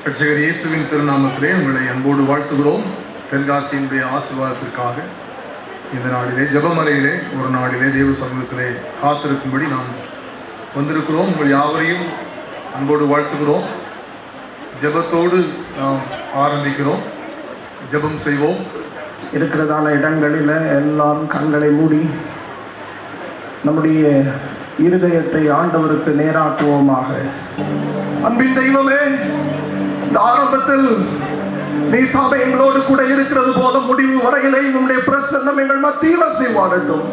ரட்சகர் இயேசுவின் திருநாமத்திலே உங்களை அன்போடு வாழ்த்துகிறோம். தென்காசியினுடைய ஆசீர்வாதத்திற்காக இந்த நாளிலே ஜெபமலையிலே ஒரு நாளிலே தேவ சமூகத்திலே காத்திருக்கும்படி நாம் வந்திருக்கிறோம். உங்கள் யாவரையும் அன்போடு வாழ்த்துகிறோம். ஜெபத்தோடு நாம் ஆரம்பிக்கிறோம். ஜெபம் செய்வோம். இருக்கிறதான இடங்களில் எல்லாம் கண்களை மூடி நம்முடைய இருதயத்தை ஆண்டவருக்கு நேராக்குவோமாக. அன்பின் தெய்வமே, இந்த ஆரம்பத்தில் நீ தாமே எங்களோடு கூட இருக்கிறது போல முடிவு வரையிலே உங்களுடைய பிரசன்னம் எங்கள் மத்தியில் அசைவாடட்டும்.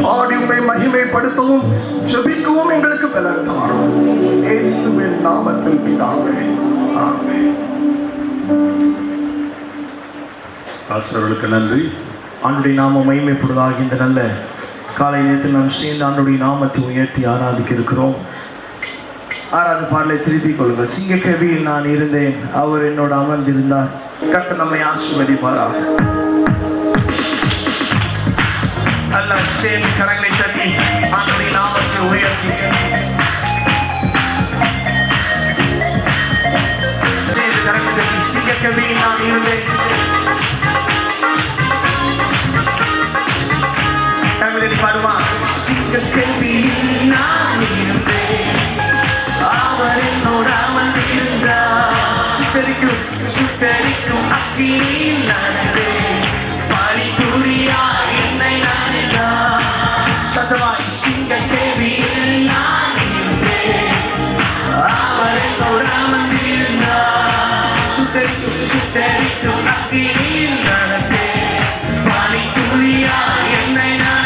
பாடி உம்மை மகிமைப்படுத்தவும் ஜெபிக்கவும் எங்களுக்கு பலன் தாரும். இயேசுவின் நாமத்தில் பிதாவே, ஆமென். ஆசிரியர்களுக்கு நன்றி. ஆண்டுடைய நாம மகிமைப்படுவதாக இந்த நல்ல காலை நேரத்தில் நாம் சேர்ந்து ஆண்டுடைய நாமத்தை உயர்த்தி ஆராதிக்க இருக்கிறோம். ஆறாவது பாடலை திருப்பிக் கொள்ளுங்கள். சிங்கக்கவியில் நான் இருந்தேன், அவர் என்னோடு அமர்ந்திருந்தார். கர்த்தர் நம்மை ஆசீர்வதிப்பாராக. நல்ல சேர்ந்து கரங்களை தட்டி ஆண்டுடைய நாமத்தை உயர்த்தி சேர்ந்து கரங்களை தட்டி சிங்கக்கவியில் நான் இருந்தேன். பாடுவா. சிங்கக்கவியில் நான் இருந்தேன், அவர் என்னோடு அமர்ந்திருந்தார். சுட்டரிக்கும் சுட்டரிக்கும் அக்கினியில் நடந்தேன், பரிபூரியா என்னை நாடினார். சத்தமாய் சிங்கக்கவியில் நான் இருந்தேன், அவர் என்னோடு அமர்ந்திருந்தார். சுட்டரிக்கும் சுட்டரிக்கும் அக்கினியில் நடந்தேன், பரிபூரியா என்னை நாடினார்.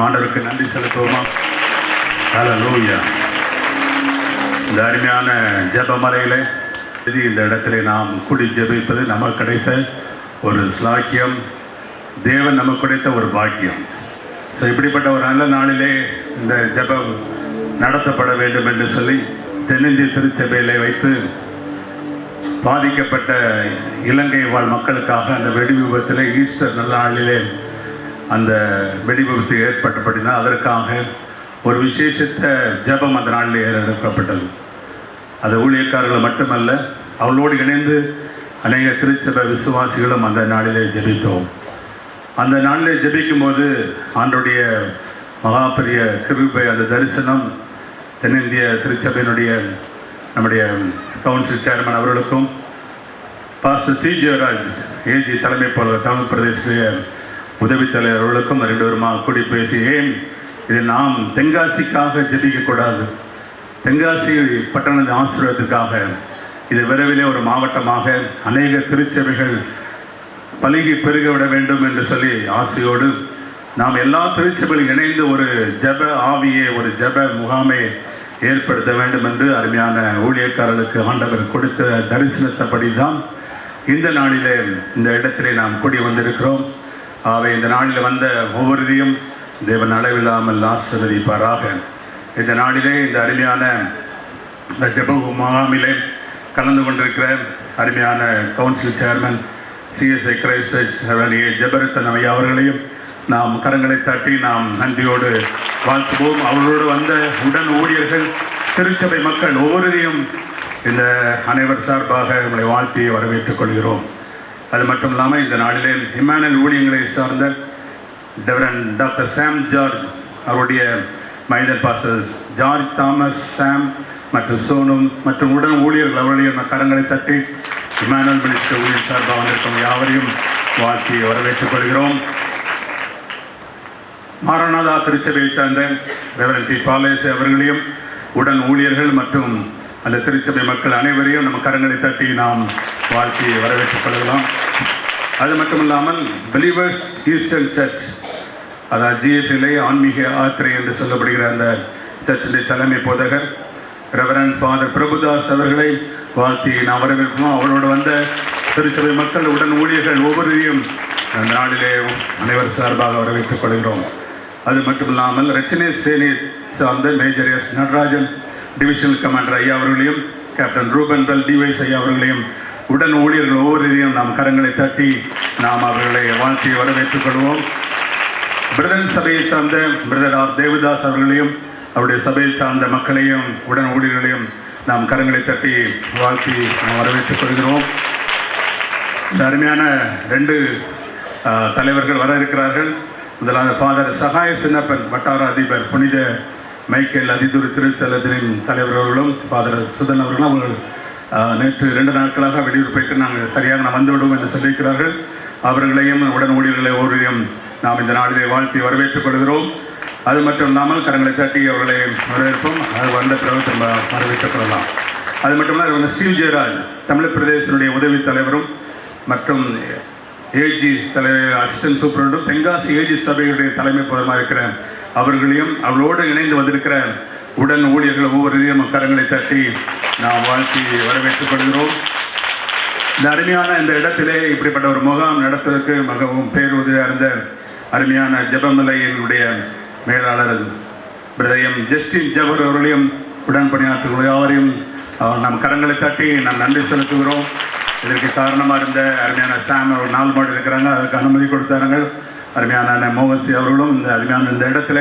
ஆண்டவருக்கு நன்றி செலுத்துவோமா? ஹல்லேலூயா. இந்த அருமையான ஜெபமலையிலே இந்த இடத்துல நாம் கூடி ஜெபிப்பது நமக்கு கிடைத்த ஒரு ஸ்லாக்கியம், தேவன் நமக்கு கிடைத்த ஒரு பாக்கியம். ஸோ இப்படிப்பட்ட ஒரு நல்ல நாளிலே இந்த ஜெபம் நடத்தப்பட வேண்டும் என்று சொல்லி தென்னிந்திய திருச்சபையிலே வைத்து பாதிக்கப்பட்ட இலங்கை வாழ் மக்களுக்காக அந்த வெடி விபத்தில் ஈஸ்டர் நல்ல நாளிலே அந்த வெடி விபத்து ஏற்பட்டபடினால் அதற்காக ஒரு விசேஷத்த ஜெபம் அந்த நாளில் ஏற்பட்டது. அது ஊழியக்காரர்கள் மட்டுமல்ல, அவளோடு இணைந்து அநேக திருச்சபை விசுவாசிகளும் அந்த நாளிலே ஜெபித்தோம். அந்த நாளிலே ஜெபிக்கும்போது ஆண்டோடைய மகாபெரிய கிருபை, அந்த தரிசனம் தென்னிந்திய திருச்சபையினுடைய நம்முடைய கவுன்சில் சேர்மன் அவர்களுக்கும் பாஸ்டர் சி ஜெயராஜ் ஏஜி தலைமை போல தமிழ் பிரதேச உதவி தலைவர்களுக்கும் ரெண்டு பேருமா கூடி பேசி, ஏன் இது நாம் தென்காசிக்காக ஜெபிக்கக்கூடாது, தென்காசி பட்டணத்தின் ஆசீர்வாதத்துக்காக இது விரைவிலே ஒரு மாவட்டமாக அநேக திருச்சபைகள் பலுகி பெருக விட வேண்டும் என்று சொல்லி ஆசையோடு நாம் எல்லா திருச்சபைகளும் இணைந்து ஒரு ஜெப ஆவியை, ஒரு ஜெப முகாமை ஏற்படுத்த வேண்டும் என்று அருமையான ஊழியக்காரர்களுக்கு ஆண்டவர் கொடுத்த தரிசனத்தபடி தான் இந்த நாளிலே இந்த இடத்திலே நாம் கூடி வந்திருக்கிறோம். ஆகவே இந்த நாளில் வந்த ஒவ்வொருவரையும் தேவன் அளவில்லாமல் ஆசீர்வதிப்பாராக. இந்த நாளிலே இந்த அருமையான இந்த ஜெப முகாமிலே கலந்து கொண்டிருக்கிற அருமையான கவுன்சில் சேர்மன் சிஎஸ்ஐ கிரைஸ்ட் ஜெபரத்தன் ஐயா அவர்களையும் நாம் கரங்களை தட்டி நாம் நன்றியோடு வாழ்த்துவோம். அவர்களோடு வந்த உடன் ஊழியர்கள், திருச்சபை மக்கள் ஒவ்வொருவரையும் இந்த அனைவர் சார்பாக உங்களை வாழ்த்தி வரவேற்றுக் கொள்கிறோம். அது மட்டும் இல்லாமல் இந்த நாளிலே இம்மானுவேல் ஊழியங்களை சார்ந்த டாக்டர் சாம் ஜார்ஜ் அவருடைய மைதர் பாஸ்டர்ஸ் ஜார்ஜ் தாமஸ், சாம் மற்றும் சோனும் மற்றும் உடன் ஊழியர்கள் அவருடைய கரங்களை தட்டி இம்மானுவேல் மினிஸ்டர் ஊழியர் சார்பாக வந்திருக்கும் யாவரையும் வாழ்த்தி வரவேற்றுக் கொள்கிறோம். மாரநாதா திருச்சபையை சார்ந்த ரெவரண்ட் டி பாலேஸ் அவர்களையும் உடன் ஊழியர்கள் மற்றும் அந்த திருச்சபை மக்கள் அனைவரையும் நம்ம கரங்களை தட்டி நாம் வாழ்த்தி வரவேற்றுக் கொள்ளலாம். அது மட்டும் இல்லாமல் பிலீவர்ஸ் ஈஸ்டர்ன் சர்ச், அதாவது ஜிஎஃப்இலே ஆன்மீக யாத்திரை என்று சொல்லப்படுகிற அந்த சர்ச்சின் தலைமை போதகர் ரெவரண்ட் ஃபாதர் பிரபுதாஸ் அவர்களை வாழ்த்தி நாம் வரவேற்கிறோம். அவரோடு வந்த திருச்சபை மக்கள், உடன் ஊழியர்கள் ஒவ்வொருவரையும் அந்த நாளிலே அனைவர் சார்பாக வரவேற்றுக் கொள்கிறோம். அது மட்டும் இல்லாமல் ரச்சனை சேனை சார்ந்த major S Natarajan divisional commander ஐயா அவர்களையும், கேப்டன் ரூபன் பெல் டிவைஸ் ஐயா அவர்களையும், உடன் ஊழியர்கள் ஒவ்வொருவரையும் நாம் கரங்களை தட்டி நாம் அவர்களை வாழ்த்தி வரவேற்றுக் கொள்வோம். பிரதன் சபையை சார்ந்த பிரதர் ஆர் தேவதாஸ் அவர்களையும், அவருடைய சபையை சார்ந்த மக்களையும், உடன் ஊழியர்களையும் நாம் கரங்களை தட்டி வாழ்த்தி நாம் வரவேற்றுக் கொள்கிறோம். இந்த அருமையான 2 தலைவர்கள் வர இருக்கிறார்கள். முதலாவது ஃபாதர் சகாய சின்னப்பன் வட்டார அதிபர் புனித மைக்கேல் அதிதுரை திருத்தலத்தின் தலைவர் அவர்களும், ஃபாதர் சுதன் அவர்களும் அவர்கள் நேற்று 2 நாட்களாக வெளியூர் போயிட்டு நாங்கள் சரியாக நான் வந்துவிடுவோம் என்று சொல்லியிருக்கிறார்கள். அவர்களையும் உடன் ஊழியர்களை ஒவ்வொருவரையும் நாம் இந்த நாளிலே வாழ்த்தி வரவேற்றுக் கொள்கிறோம். அது மட்டும் இல்லாமல் கரங்களை தட்டி அவர்களை வரவேற்போம். அது வந்த பிறகு திரும்ப வரவேற்றுக் கொள்ளலாம். அது மட்டும் இல்லாமல் ஸ்ரீ ஜெயராஜ் தமிழ் பிரதேசனுடைய உதவி தலைவரும் மற்றும் ஏஜி தலைவர் அசிஸ்டன்ட் சூப்பரண்டும் தென்காசி ஏஜி சபையுடைய தலைமை பொருளாக இருக்கிற அவர்களையும் அவர்களோடு இணைந்து வந்திருக்கிற உடன் ஊழியர்கள் ஒவ்வொருவரையும் கரங்களை தட்டி நாம் வாழ்த்தி வரவேற்றுக் கொள்கிறோம். இந்த அருமையான இந்த இடத்திலே இப்படிப்பட்ட ஒரு முகாம் நடத்துவதற்கு மிகவும் பேருதவியாக இருந்த அருமையான ஜெபமலையினுடைய மேலாளர் பிரதயம் ஜஸ்டின் ஜவர் அவர்களையும் உடன் பணியாற்றுகிற யாவரையும் நாம் கரங்களை தட்டி நாம் நன்றி செலுத்துகிறோம். இதற்கு காரணமாக இருந்த அருமையான சாம் ஒரு 4 மாடு இருக்கிறாங்க, அதுக்கு அனுமதி கொடுத்தாங்க. அருமையான மோகன்சி அவர்களும் இந்த அருமையான இந்த இடத்துல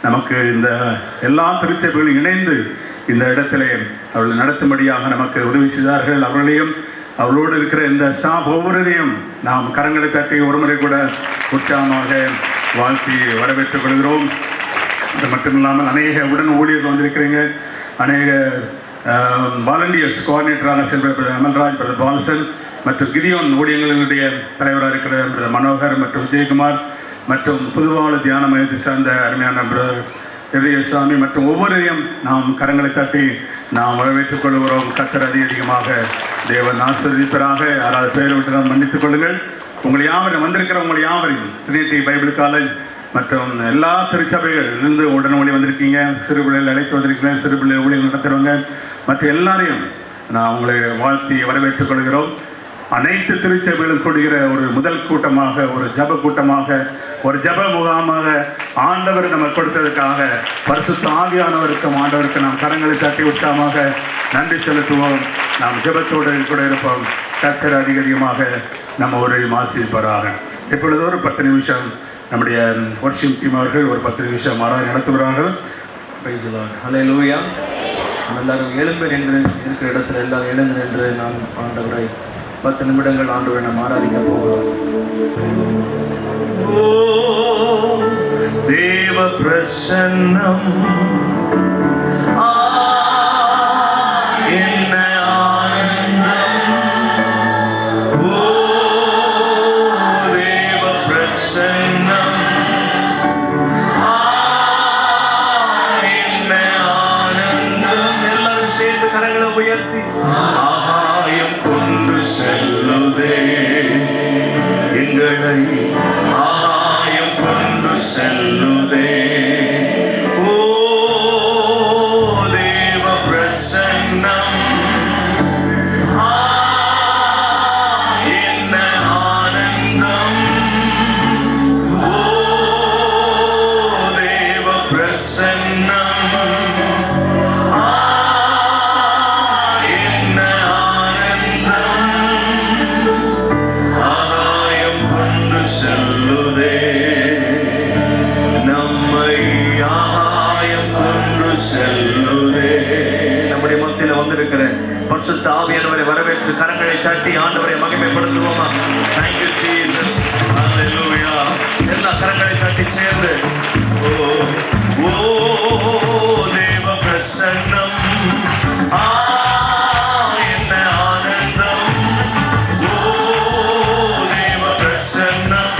நமக்கு இந்த எல்லா திருச்சபைகளும் இணைந்து இந்த இடத்துல அவர்கள் நடத்தும்படியாக நமக்கு உதவி செய்தார்கள். அவர்களையும் அவர்களோடு இருக்கிற இந்த ஸ்டாஃப் ஒவ்வொருவரையும் நாம் கரங்களை தட்டி ஒரு முறை கூட உற்சாகமாக வாழ்த்தி வரவேற்றுக் கொள்கிறோம். அது மட்டும் இல்லாமல் அநேக உடன் ஊழியர்கள் வந்திருக்கிறீங்க. அநேக வாலண்டியர்ஸ் கோஆர்டினேட்டராக செல்வ அமல்ராஜ், பிரதர் பால்சன் மற்றும் கிரியோன் ஊழியர்களுடைய தலைவராக இருக்கிற மனோகர் மற்றும் விஜயகுமார் மற்றும் புதுவாழ தியான மையத்தை சார்ந்த அருமையான பிரதர் சாமி மற்றும் ஒவ்வொருவரையும் நாம் கரங்களை தட்டி நாம் வரவேற்றுக் கொள்கிறோம். கர்த்தர் அதிகமாக தேவன் ஆசீர்வதிப்பராக. யாராவது பெயரை விட்டு நாம் மன்னித்துக் கொள்ளுங்கள். உங்களை யாவரையும் வந்திருக்கிற உங்களை யாவரையும் ட்ரினிட்டி பைபிள் காலேஜ் மற்றும் எல்லா திருச்சபைகளிலிருந்து உடன் ஊழியம் வந்திருக்கீங்க. சிறு பிள்ளைகள் அழைத்து வந்திருக்கீங்க, சிறு பிள்ளை ஊழியம் நடத்துகிறவங்க மற்ற எல்லாரையும் நான் உங்களை வாழ்த்தி வரவேற்றுக் கொள்கிறோம். அனைத்து திருச்சபைகளும் கூடுகிற ஒரு முதல் கூட்டமாக, ஒரு ஜப கூட்டமாக, ஒரு ஜப முகாமாக ஆண்டவர் நமக்கு கொடுத்ததற்காக பரிசுத்த ஆவியானவருக்கும் ஆண்டவருக்கு நாம் கரங்களை தட்டி உற்சாகமாக நன்றி செலுத்துவோம். நாம் ஜபத்தோடு கூட இருப்போம். கர்த்தர் அதிகமாக நம்ம ஒரு ஆசீர்வதிப்பாராக. இப்பொழுது ஒரு 10 நிமிஷம் நம்முடைய வர்ஷிப் டீம் அவர்கள் ஒரு 10 நிமிஷம் ஆராதனை நடத்துகிறார்கள். ஹல்லேலூயா. எல்லாரும் எழுந்து நின்று இருக்கிற இடத்துல எல்லாரும் எழுந்து நின்று நாம் ஆண்டவரை 10 நிமிடங்கள் ஆண்டவரை நாம் ஆராதிக்க போகிறோம். தேவ பிரசன்னம் என்ன ஆனந்தம். ஓ தேவ பிரசன்னம் என்ன ஆனந்தம். எல்லாரும் சேர்ந்து கரங்களை உயர்த்தி ஆகாயம் கொண்டு செல்லுதே எங்களை, ஆகாயம் கொண்டு செல்லுதே. ஓ தேவ பிரசன்னம் என்ன ஆனந்தம். ஓ தேவ பிரசன்னம் என்ன ஆனந்தம். ஆகாயம் கொண்டு செல்லுதே நம்மை, ஆகாயம் கொண்டு செல்லுதே. நம்முடைய மத்தியில் வந்திருக்கிற பரிசுத்த ஆவியானவரை வரவேற்று கரங்களை தட்டி ஆண்டவரை மகிமைப்படுத்துவோமா? Thank you Jesus. Hallelujah. எல்லா கரங்களை தட்டி சேர்ந்து ஓ ஓ தேவ பிரசன்னம் என்ன ஆனந்தம். ஓ தேவ பிரசன்னம்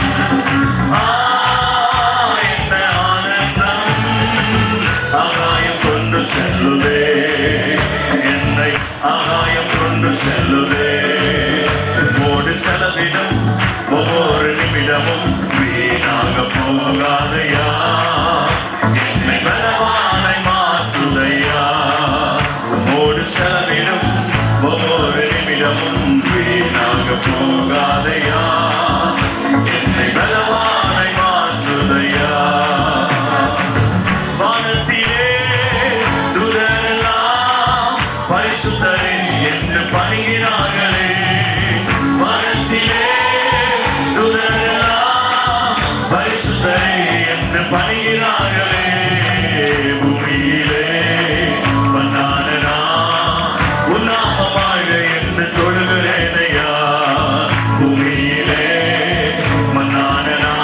என்ன ஆனந்தம். ஆகாயம் கொண்டு செல்லுதே என்னை, ஆகாயம் கொண்டு செல்லுதே. ஓடு செலவிடும் போகாதையா என்னை பலவானை மாற்றுதையா வானத்திலே தூதரெல்லாம் பரிசுத்தரே என்று பணிகிறார்களே வானத்திலே தூதரெல்லாம் பரிசுத்தரே என்று பணிகிறார்களே பூமியிலே மன்னானனா உன்னாமமாக என்று தொழுகிறேனையா பூமியிலே மன்னானனா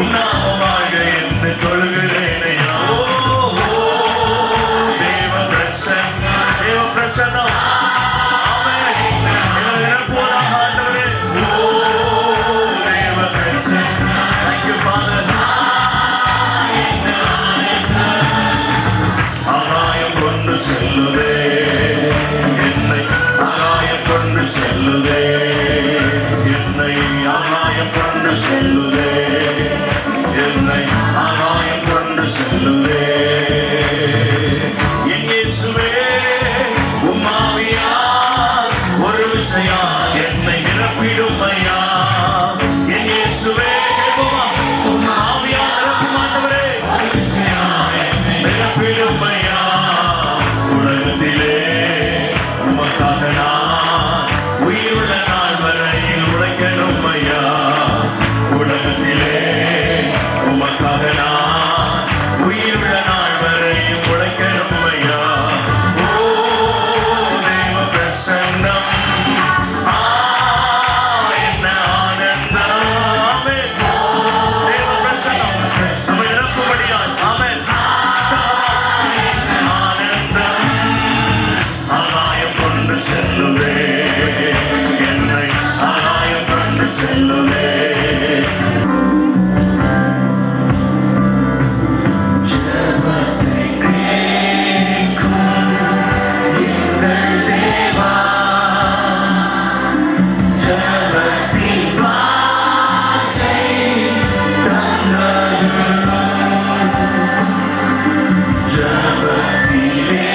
உன்னாமமாக என்று தொழுகிறேனையா தேவ பிரசன்னம் தேவ பிரசன்னம் செல்லுதே என்னை ஆகாயம் கொண்டு செல்லுதே என்னை ஆகாயம் கொண்டு செல்லுதே என்னை ஆகாயம் கொண்டு செல்லுதே என் இயேசுவே உம்மாவியார் ஒரு விசையா என்னை நிரப்பிடும் ஐயா என் இயேசுவே உம்மாவியார் நிரப்பும் ஆண்டவரே ஒரு விசையா என்னை நிரப்பிடும் ஐயா உலகத்திலே உமக்காக நான் உயிருள்ள நாள் வரையில் உழைக்கணும் ஐயா உலகத்திலே உமக்காக நான் உயிருள்ள நாள் வரையில் உழைக்கணும் ஐயா ஓ தேவ பிரசன்னம் என்ன ஆனந்தமே தேவ பிரசன்னம் நம்ம இறக்கும்படியால் ஆமென் ஆகாயம் கொண்டு செல்லுவே என்னை ஆகாயம் கொண்டு செல்லுவே ஜெபத்தை கேட்கும் எங்கள் தேவா ஜெபத்தின் வார்த்தை தந்தருளும் ஜெபத்திலே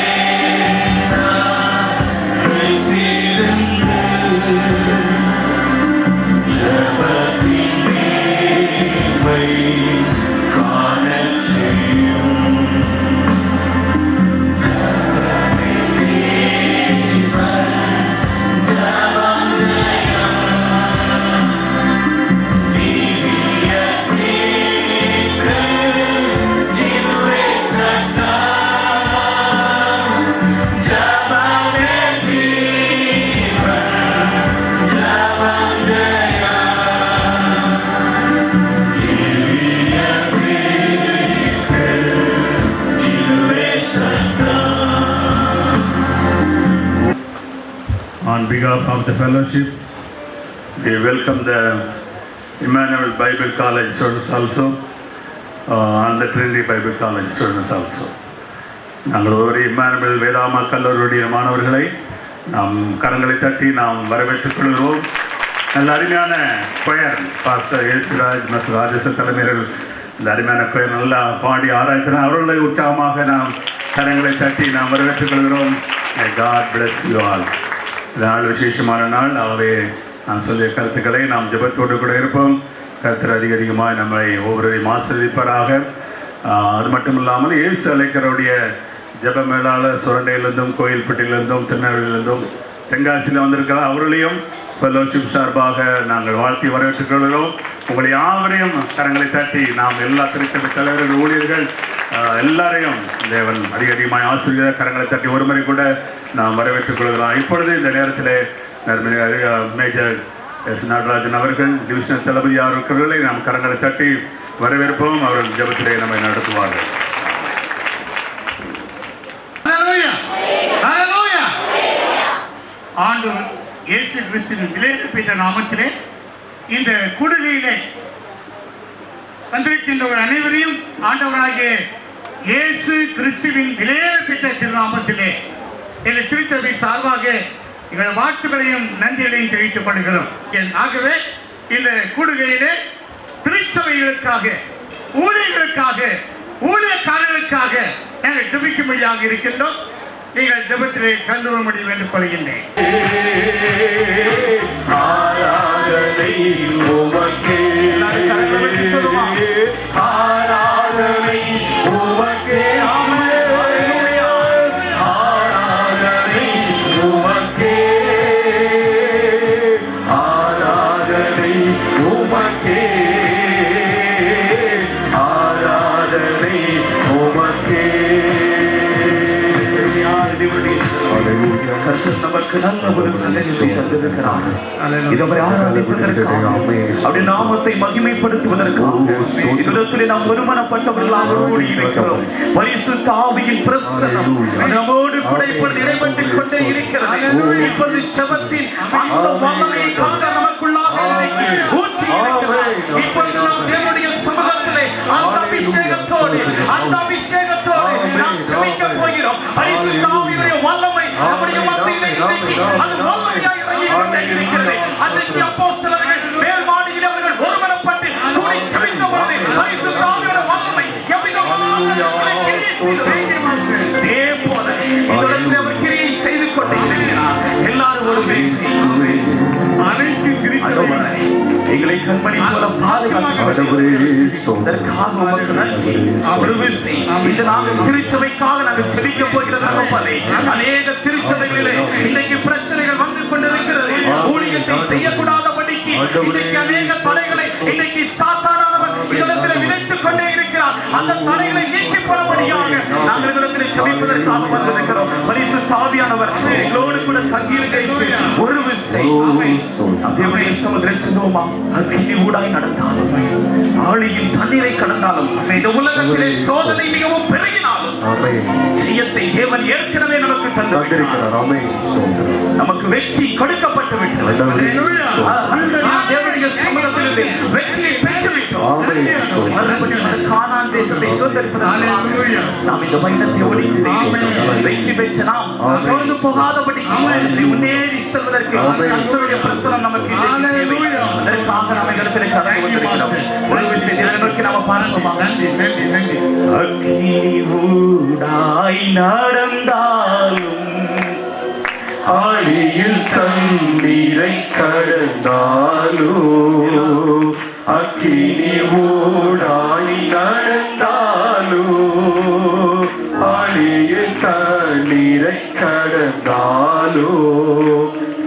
On behalf of the fellowship, we welcome the Emmanuel Bible College students also and the Trinity Bible College students also. நாங்கள் ஒரு இம்மானுவேல் வேதாமா கல்லூரியுடைய மாணவர்களை நாம் கரங்களை தட்டி நாம் வரவேற்றுக் கொள்கிறோம். நல்ல அருமையான கொயர் பாஸ்டர் ஏசுராஜ் மற்றும் ராஜேஷ் தலைமையில் இந்த அருமையான கொயர் நல்லா பாடி ஆராய்ச்சினா அவர்களை உற்சாகமாக நாம் கரங்களை தட்டி நாம் வரவேற்றுக் கொள்கிறோம். God bless you all. இந்த நாள் விசேஷமான நாள். ஆகவே நான் சொல்லிய கருத்துக்களை நாம் ஜெபத்தோடு கூட இருப்போம். கர்த்தர் அதிகமாக நம்மை ஒவ்வொருவரையும் ஆசீர்வதிப்பாராக. அது மட்டும் இல்லாமல் இயேசு அழைக்கிறவுடைய ஜெப மேலாளர் சுரண்டையிலிருந்தும் கோயில்பட்டியிலிருந்தும் திருநெல்வேலியிலிருந்தும் தென்காசியில் வந்திருக்கிறார். அவர்களையும் ஃபெல்லோஷிப் சார்பாக நாங்கள் வாழ்த்தி வரவேற்றுக் கொள்கிறோம். உங்களை யாவரையும் கரங்களை தட்டி நாம் எல்லா திருச்சபை தலைவர்கள் ஊழியர்கள் எல்லாரையும் தேவன் அதிகமாக ஆசிரியர் கரங்களை தட்டி ஒரு முறை கூட நாம் வரவேற்றுக் கொள்கிறோம். இப்பொழுது இந்த நேரத்தில் மேஜர் எஸ் நடராஜன் அவர்கள் டிவிஷன் தளபதி இருக்கிறவர்களை நாம் கரங்களை தட்டி வரவேற்போம். அவர்கள் ஜெபத்திலே நம்மை நடத்துவார்கள். ஆண்டவர் இயேசு கிறிஸ்துவின் விலையேறப்பட்ட நாமத்திலே இந்த கூடுகையிலே வந்திருக்கின்ற அனைவரையும் ஆண்டவராகிய இயேசு கிறிஸ்துவின் விலையேறப்பட்ட திருநாமத்திலே எங்கள் திருச்சபை சார்பாக எங்கள் வாழ்த்துக்களையும் நன்றிகளையும் தெரிவித்துக் கொள்கிறோம். ஆகவே இந்த கூடுகையிலே திருச்சபைகளுக்காக ஊழியர்களுக்காக ஊழியக்காரர்களுக்காக நாங்கள் ஜெபிக்கும்படியாக இருக்கின்றோம். நீங்கள் ஜெபத்திலே கலந்து கொள்ள முடியும் என்று கொள்கின்றேன். கர்த்தர் நமக்கு நல்ல ஒரு சந்தேகத்தை தந்திருக்கிறார். இதுவரை ஆராதிப்பதற்காக, அவருடைய நாமத்தை மகிமைப்படுத்துவதற்காக இடத்திலே நாம் ஒருமனப்பட்டவர்களாக கூடி இருக்கிறோம். பரிசுத்த ஆவியின் பிரசன்னம் நம்மோடு கூட இப்பொழுது இடைப்பட்டுக் கொண்டே இருக்கிறது. இப்பொழுது ஜெபத்தின் அந்த வல்லமையை காண நமக்குள்ளாக ஊற்றி இருக்கிறது. இப்பொழுது நாம் தேவனுடைய சமூகத்திலே அந்த அபிஷேகத்தோடு நாம் ஜெபிக்க போகிறோம். பரிசுத்த ஆவியினுடைய வல்லமை நம்முடைய மத்தியிலே இன்றைக்கு அது வல்லமையாக இறங்கி கொண்டே இருக்கிறது. அன்றைக்கு அப்போஸ்தலர்கள் மேல் மாடியில் அவர்கள் ஒருமனப்பட்டு கூடி ஜெபித்த பொழுது பரிசுத்த ஆவியினுடைய வல்லமை எவ்விதமாக இதே போல இதற்கு அவர் கிரியை செய்து கொண்டே இருக்கிறார். எல்லாரும் ஒரு பேசி அனைத்து எங்களை கண்மணி போல திருச்சபைக்காக நாங்கள் செபிக்க போகிறது. அநேக திருச்சபைகளிலே இன்னைக்கு பிரச்சனைகள் வந்து கொண்டிருக்கிறது. ஊழியத்தை செய்யக்கூடாதபடிக்கு இன்னைக்கு அநேக தடைகளை இன்னைக்கு சாத்தானவர் இடத்திலே விதைத்துக் கொண்டே இருக்கிறார். அந்த தடைகளை நீக்கி போடும்படியாக நாங்கள் இடத்திலே செபிப்பதற்காக வந்திருக்கிறோம். பரிசுத்த ஆவியானவர் எங்களோடு கூட தங்கியிருக்க ஒரு விஷயம் தேவனுடைய சமுத்திரமா அக்னி ஊடாய் நடந்தாலும் ஆழியின் தண்ணீரை கடந்தாலும் இந்த உலகத்திலே சோதனை மிகவும் பெருகினாலும் ஜெயத்தை தேவன் ஏற்கனவே நமக்கு தந்திருக்கிறார். நமக்கு வெற்றி கொடுக்கப்பட்டு விட்டது. தேவனுடைய சமுத்திரத்திலிருந்து வெற்றியை பெற்றுவிட்டோம். கானான் தேசத்தை சுதந்திரிப்பதற்கு நாம் இந்த பயணத்தை ஒழித்து வெற்றி பெற்ற நாம் சோர்ந்து போகாதபடி முன்னேறி செல்வதற்கு கர்த்தருடைய பிரசன்னம் நமக்கு அதற்காக நாம் இடத்திலே கடந்து வந்திருக்கிறோம். ஒரு விஷயத்தை நோக்கி நாம் பார்ப்போமா? அக்னி ஊடாய் நடந்தாலும் ஆழியில் தண்ணீரை கடந்தாலோ, அக்கினி ஊடாய் நடந்தாலோ, ஆழியில் தண்ணீரை கடந்தாலோ,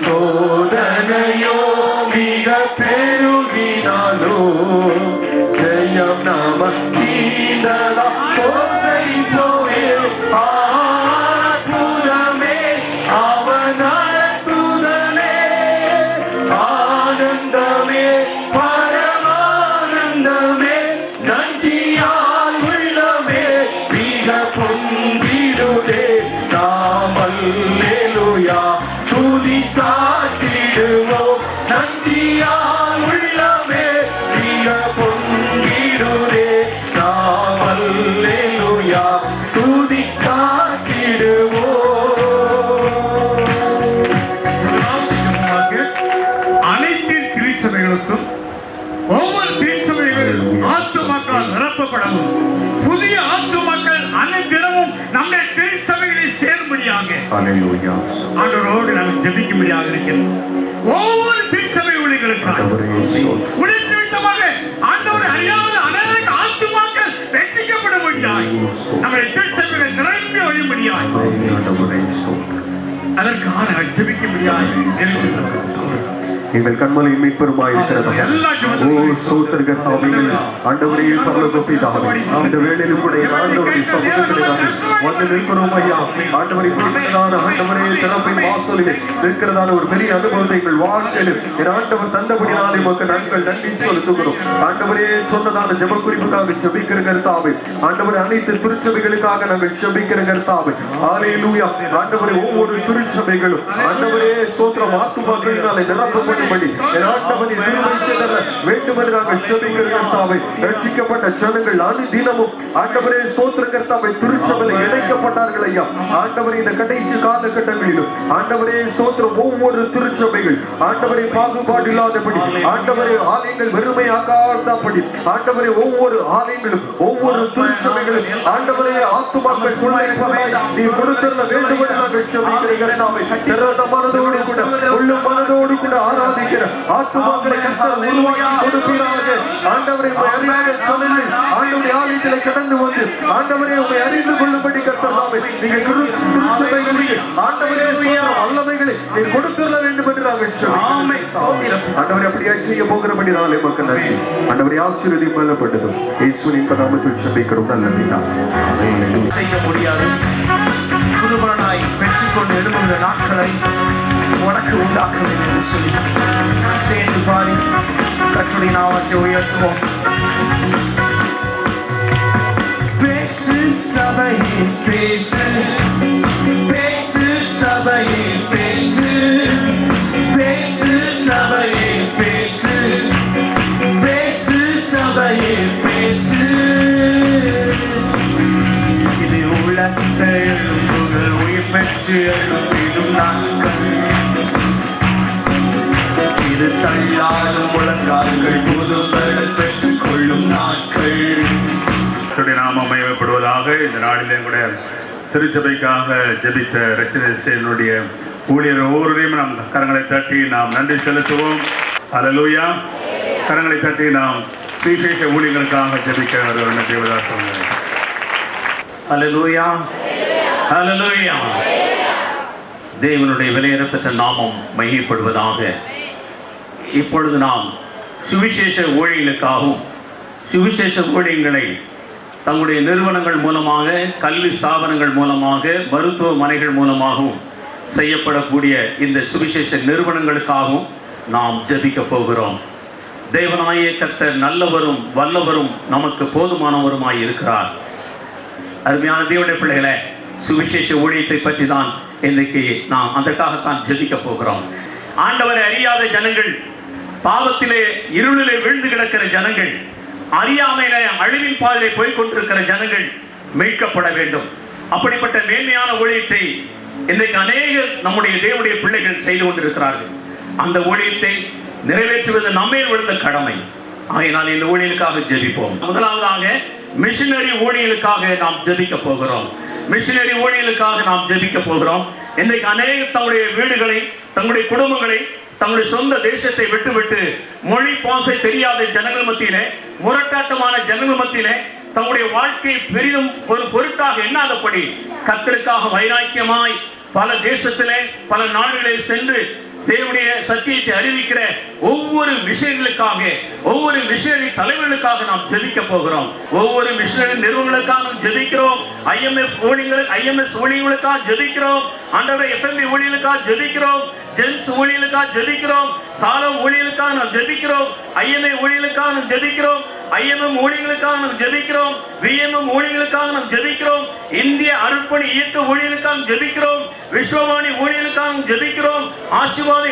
சோதனையோ மிக பெருகினாலோ, ஜெயம் நமக்கீதலா சோதனை போவே அற்புதமே அவன் அற்புதமே ஆனந்தமே பரமானந்தமே நன்றியால் உள்ளமே மிக பொங்கிடுதே நாம் அல்லேலூயா துதி சாத்திடுவோம். நன்றியால் உள்ளமே மிக பொங்கிடுதே நாம் அல்லேலூயா துதி சாத்திடுவோம். அனைத்து திருச்சபைகளுக்கும் ஒவ்வொரு திருச்சபைகள் ஆத்துமாக்கள் நிரப்பப்படவும் புதிய ஆத்துமாக்கள் அனைத்திடமும் நம்முடைய திருச்சபைகளில் சேரும்படியாக ஆண்டவரோடு நாங்கள் ஜெபிக்கும்படியாக இருக்கிறோம். ஒவ்வொரு திருச்சபை ஊழியர்களுக்காக உடைத்து விட்டமாக ஆண்டவரை அறியாத அநேக ஆத்துமாக்கள் ரட்சிக்கப்படும்படியாக நம்முடைய திருச்சபைகள் நிரம்பி ஒழியும்படியாக அதற்காக நாங்கள் ஜெபிக்கும்படியாக இருக்கிறோம். எங்கள் கண்மலையின் மீட்பெருமாய் இருக்கிறது. ஆண்டவரே பரலோக பிதாவே, இந்த வேளையிலும் கூட ஆண்டவரை சமூகத்திலே வந்து நிற்கிறோம் ஐயா. ஆண்டவரை குறிப்பிட்டதான ஆண்டவரே திறப்பின் வாசலிலே நிற்கிறதான ஒரு பெரிய அனுபவத்தை எங்கள் வாழ்க்கையிலும் என் ஆண்டவர் தந்தபடினாலே மக்கள் நாங்கள் நன்றி செலுத்துகிறோம். ஆண்டவரே சொன்னதான ஜெப குறிப்புக்காக ஜெபிக்கிற கர்த்தாவே, ஆண்டவரே அனைத்து திருச்சபைகளுக்காக நாங்கள் ஜெபிக்கிற கர்த்தாவே, ஹல்லேலூயா. ஆண்டவரே ஒவ்வொரு திருச்சபைகளும் ஆண்டவரே ஸ்தோத்திரம் ஆத்துமாக்களினாலே நிரப்பப்படும் ரட்சிக்கப்பட்ட ஜனங்கள் அனுதினமும் ஆண்டவரே ஸ்தோத்திர கர்த்தாவே திருச்சபையில் இணைக்கப்பட்டார்கள் ஐயா. ஆண்டவரே இந்த கடைசி காலகட்டங்களிலும் ஆண்டவரே ஸ்தோத்திரம் ஒவ்வொரு திருச்சபைகள் ஆண்டவரே பாகுபாடு இல்லாதபடி ஆண்டவரே ஆலயங்கள் வெறுமையாக்காதபடி ஆண்டவரே ஒவ்வொரு ஆலயங்களும் ஒவ்வொரு திருச்சபைகளும் ஆண்டவரே ஆத்துமாக்கள் நீ கொடுத்திருந்த வேண்டும் என்று நாங்கள் ஜெபிக்கிறோம். மனதோடு கூட உள்ள மனதோடு கூட ஆராதிக்கிற ஆத்துமாக்களை கர்த்தர் உருவாக்கி கொடுப்பீராக. ஆண்டவரை அறியாத சொல்லி ஆண்டவரை ஆலயத்திலே கடந்து வந்து ஆண்டவரை உங்களை அறிந்து கொள்ளும்படி கர்த்தர் நீங்க திருச்சபைகளுக்கு ஆண்டவரே வல்லமைகளை நீ கொடுத்துள்ள வேண்டும் என்று நாங்கள் ஆண்டவரை அப்படியே செய்ய போகிறபடி நாளை மக்கள் ஆண்டவரை ஆசீர்வதி பண்ணப்பட்டதும் இயேசுவின் நாமத்தில் ஜெபிக்கிறோம். நல்ல செய்ய முடியாது. புதிதாய் பெற்றுக்கொண்டு எழுப்புகிற நாட்களை உனக்கு உண்டாக்க வேண்டும் என்று சொல்லி சேர்ந்து பாடி கர்த்தருடைய நாமத்தை உயர்த்துவோம். பேசு சபையே பேசு, பேசு சபையே பேசு, பேசு சபையே பேசு, பேசு சபையே பேசு. இது உலகத்தை எழுப்புகள் உயிர் பெற்று எழுப்பிடும் நாட்கள், இது தள்ளாடும் முழங்கால்கள் புதுப்பெயர் பெற்றுக் கொள்ளும் நாட்கள். நாமம் மகிமைப்படுவதாக. இந்த நாளிலே கூட திருச்சபைக்காக ஜெபித்த ரட்சகனுடைய ஊழியர் ஒவ்வொருவரையும் நாம் கரங்களை தட்டி நாம் நன்றி செலுத்துவோம். அல்லேலூயா. கரங்களை தட்டி நாம் சுவிசேஷ ஊழியர்களுக்காக ஜெபிக்க வருகிற தேவதாசன். அல்லேலூயா, அல்லேலூயா. தேவனுடைய விலையேறப்பட்ட நாமம் மகிமைப்படுவதாக. இப்பொழுது நாம் சுவிசேஷ ஊழியர்களுக்காகவும் சுவிசேஷ ஊழியங்களை தங்களுடைய நிறுவனங்கள் மூலமாக, கல்வி ஸ்தாபனங்கள் மூலமாக, மருத்துவமனைகள் மூலமாகவும் செய்யப்படக்கூடிய இந்த சுவிசேஷ நிறுவனங்களுக்காகவும் நாம் ஜெபிக்க போகிறோம். தேவனாகிய கர்த்தர் நல்லவரும் வல்லவரும் நமக்கு போதுமானவருமாய் இருக்கிறார். அருமையான தேவனுடைய பிள்ளைகளே, சுவிசேஷ ஊழியத்தை பற்றி தான் இன்றைக்கு நாம் அதற்காகத்தான் ஜெபிக்க போகிறோம். ஆண்டவரை அறியாத ஜனங்கள், பாவத்திலே இருளிலே விழுந்து கிடக்கிற ஜனங்கள், அறியாமையிலே அழிவின் பாதையிலே போய் கொண்டிருக்கிற ஜனங்கள் மீட்கப்பட வேண்டும். அப்படிப்பட்ட மேன்மையான ஊழியத்தை இன்றைக்கு அநேகர் நம்முடைய தேவனுடைய பிள்ளைகள் செய்து கொண்டிருக்கிறார்கள். அந்த ஊழியத்தை நிறைவேற்றுவது நம்மேல் விழுந்த கடமை. ஆகையினால் இந்த ஊழியலுக்காக ஜெபிப்போம். முதலாவதாக மிஷனரி ஊழியலுக்காக நாம் ஜெபிக்க போகிறோம். மிஷனரி ஊழியலுக்காக நாம் ஜெபிக்க போகிறோம். இன்றைக்கு அநேகர் தங்களுடைய வீடுகளை, தங்களுடைய குடும்பங்களை, தங்களுடைய சொந்த தேசத்தை விட்டுவிட்டு மொழி பாசை தெரியாத ஜனங்கள் மத்தியிலே, முரட்டாட்டமான ஜனங்கள் மத்தியிலே தங்களுடைய வாழ்க்கையை பெரிதும் ஒரு பொருட்டாக எண்ணாதபடி கர்த்தருக்காக வைராக்கியமாய் பல தேசத்திலே பல நாடுகளில் சென்று தேவனுடைய சத்தியத்தை அறிவிக்கிற ஒவ்வொரு விஷயங்களுக்காக, ஒவ்வொரு மிஷனரி தலைவர்களுக்காக நாம் ஜெபிக்க போகிறோம். ஒவ்வொரு மிஷனரி நிறுவனங்களுக்காக நாம் ஜெபிக்கிறோம். ஐஎம்எஸ் ஊழியர்களுக்காக ஜெபிக்கிறோம். ஆண்டவரே FMB ஊழியர்களுக்காக ஜெபிக்கிறோம். ஜென்ஸ் ஊழியர்களுக்காக ஜெபிக்கிறோம். சாலம் ஊழியர்களுக்காக நாம் ஜெபிக்கிறோம். IMA ஊழியர்களுக்காக நாம் ஜெபிக்கிறோம். IMM ஊழியர்களுக்காக நாம் ஜெபிக்கிறோம். VMM ஊழியர்களுக்காக நாம் ஜெபிக்கிறோம். இந்திய அருட்பணி இயக்க ஊழியர்களுக்காக ஜெபிக்கிறோம். விஸ்வவாணி ஊழியர்களுக்காக ஜெபிக்கிறோம். ஆசீர்வாத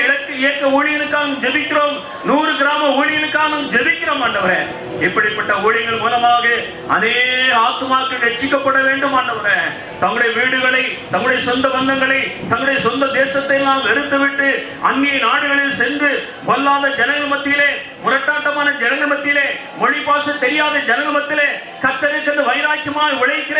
இயக்க ஊழியர்களுக்காக ஜெபிக்கிறோம். 100 கிராம ஊழியர்களுக்காக நாம் ஜெபிக்கிறோம். ஆண்டவரே, இப்படிப்பட்ட ஊழியர்கள் மூலமாக அநேக ஆத்துமாக்கள் ரட்சிக்கப்பட வேண்டும். ஆண்டவரே, தங்களுடைய வீடுகளை, தங்களுடைய சொந்த பந்தங்களை, தங்களுடைய சொந்த தேசத்தை எல்லாம் வெறுத்துவிட்டு அந்நிய நாடுகளில் சென்று பொல்லாத ஜனங்கள் மத்தியிலே, முரட்டாட்டமான ஜனங்கள் மத்தியிலே, மொழி பாச தெரியாத ஜனங்கள் மத்தியிலே கர்த்தருக்கு வைராக்கியமாய் உழைக்கிற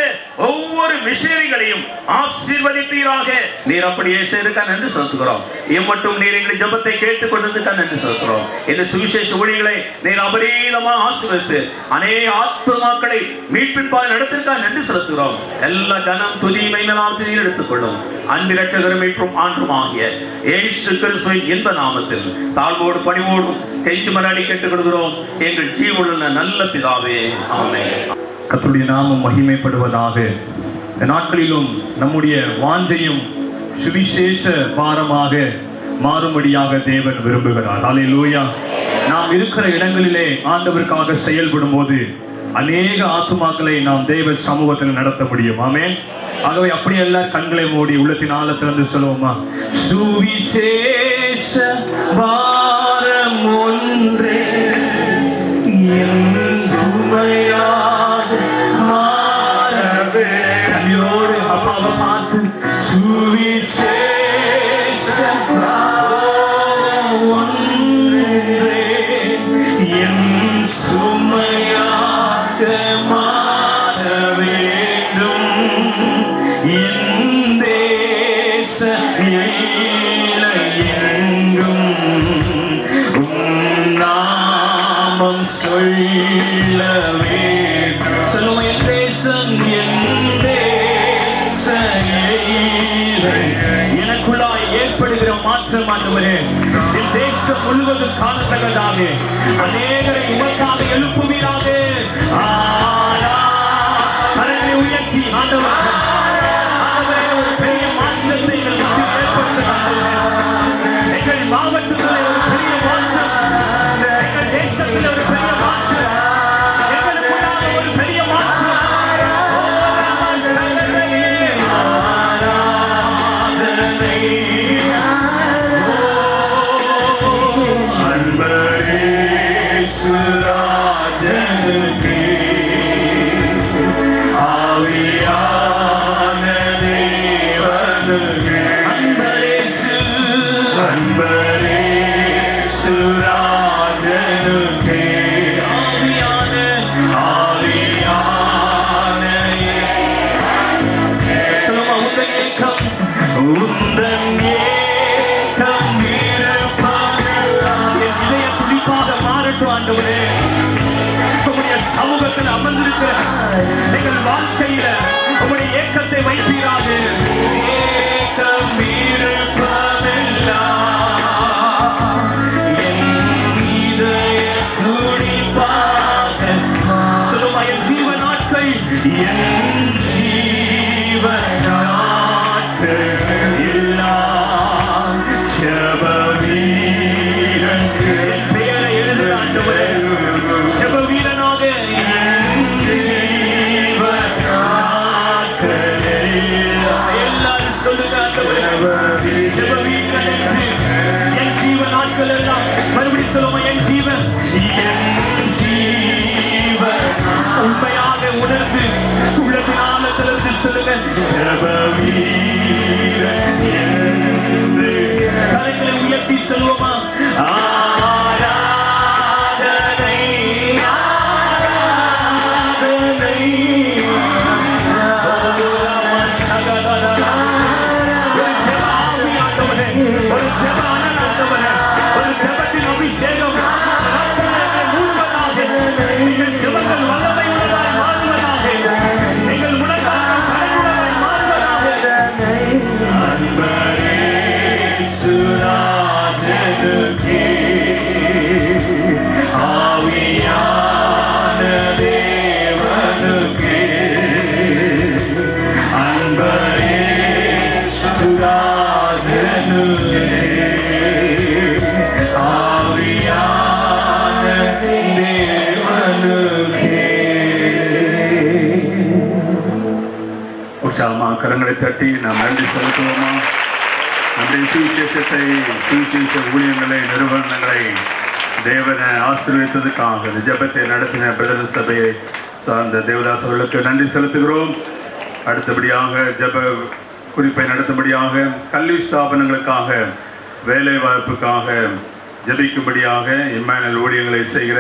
ஒவ்வொரு மிஷனரிகளையும் ஆசீர்வதிப்பீராக. நீர் அப்படியே செய்திருக்க நன்றி செலுத்துகிறோம். இம்மட்டும் நீர் எங்களை ஜெபத்தை கேட்டுக் கொண்டிருக்க நன்றி செலுத்துகிறோம். இந்த சுவிசேஷ ஊழியர்களை நீர் அபரீதமாக ஆசீர்வதித்து அநேக ஆத்துமாக்களை மீட்பின் பாதை நடத்திருக்க நன்றி செலுத்துகிறோம். எல்லா கனம் துதி மைமனாமத்தை நீர் எடுத்துக்கொள்ளும். அன்பு இரட்சகரும் மீட்பும் ஆண்டுமாகிய இயேசு கிறிஸ்துவின் இன்ப நாமத்தில் தாழ்வோடு பணிவோடும் கெஞ்சி மன்றாடி கேட்டுக்கொள்கிறோம் எங்கள் ஜீவனுள்ள நல்ல பிதாவே, ஆமென். கர்த்தருடைய நாமம் மகிமைப்படுவதாக. இந்த நாட்களிலும் நம்முடைய வாஞ்சையும் சுவிசேஷ பாரமாக மாறும்படியாக தேவன் விரும்புகிறார். அல்லேலூயா. நாம் இருக்கிற இடங்களிலே ஆண்டவருக்காக செயல்படும் போது அநேக ஆத்துமாக்களை நாம் தேவ சமூகத்தில் நடத்த முடியும். ஆமென். ஆகவே அப்படி எல்லாரும் கண்களை மூடி உள்ளத்தின் ஆழத்திலிருந்து சொல்லுவோமா? சுவிசேஷ பாரம் ஒன்றே என் சுமையாக மாறவே. கண்ணீரோடு அப்பாவை பார்த்து சுவிசேஷ பாரம் ஒன்றே என் சுமையாக மாற வேண்டும். என் தேச எல்லை எங்கும் நாமம் சொல்லவே. சொல்லுங்க, என் தேசம், என் தேச எல்லை. எனக்குள்ளாய் ஏற்படுகிற மாற்றம் ஆண்டவரே, என் தேசம் முழுவதும் காணத்தக்கதாக அநேகரை உமக்காக எழுப்புவீராக. கரங்களை உயர்த்தி ஆண்டவரே ஒரு பெரிய மாற்றம் இயேசுராஜனுக்கே ஆவியான தேவனுக்கே அன்பரேசுராஜனுக்கே ஆவியான சொல்லுமா உந்தன் ஏக்கம் மாறட்டும் ஆண்டவரே. உங்களுடைய சமூகத்தில் அமர்ந்திருக்கிற எங்கள் வாழ்க்கையில உங்களுடைய ஏக்கத்தை வைப்பீராக. ஏக்கம் இருப்பதெல்லாம் என் இதய துடிப்பாக. சொல்லுமா என் ஜீவ நாட்கள் என் ஜீவ நாட்கள் எல்லாம் ஜெப வீரன் பெயரை எழுது ஆண்டவரே. ஜெப வீரனாக எல்லாரும் சொல்லுங்க ஆண்டவரே. ஜெப வீரன் என் ஜீவ நாட்கள் எல்லாம். மறுபடியும் சொல்லுமா என் ஜீவன் உண்மையாக உணர்ந்து உள்ளத்தின் ஆழத்திலிருந்து சொல்லுங்க ஜெப வீரன் என்று கரங்களை உயர்த்தி சொல்லுவோமா? ஆராதனை ஆராதனை ஒரு ஜெப ஆவி ஆண்டவரே, ஒரு ஜெப அனல் ஆண்டவரே, ஒரு ஜெபத்தின் அபிஷேகம் மூழ்வதாக. எங்கள் ஜெபங்கள் வல்லமை உள்ளதாய் மாறுவதாக. எங்கள் உணர்வாக கடவுளாய் மாறுவதாக. அன்பரேசுராஜனுக்கே ஆவியான தேவனுக்கே அன்பரேசுராஜனுக்கே ஆவியான தேவனுக்கே. உற்சாகமா கரங்களை தட்டி நாம் நன்றி செலுத்துவோமா? நம்முடைய சுவிசேஷத்தை, சுவிசேஷ ஊழியங்களை, நிறுவனங்களை தேவனை ஆசீர்வதித்ததுக்காக இந்த ஜெபத்தை நடத்தின பிரதம சபையை சார்ந்த தேவதாஸ் அவர்களுக்கு நன்றி செலுத்துகிறோம். அடுத்தபடியாக ஜெப குறிப்பை நடத்தும்படியாக கல்வி ஸ்தாபனங்களுக்காக, வேலை வாய்ப்புக்காக ஜெபிக்கும்படியாக இம்மானுவேல் ஊழியங்களை செய்கிற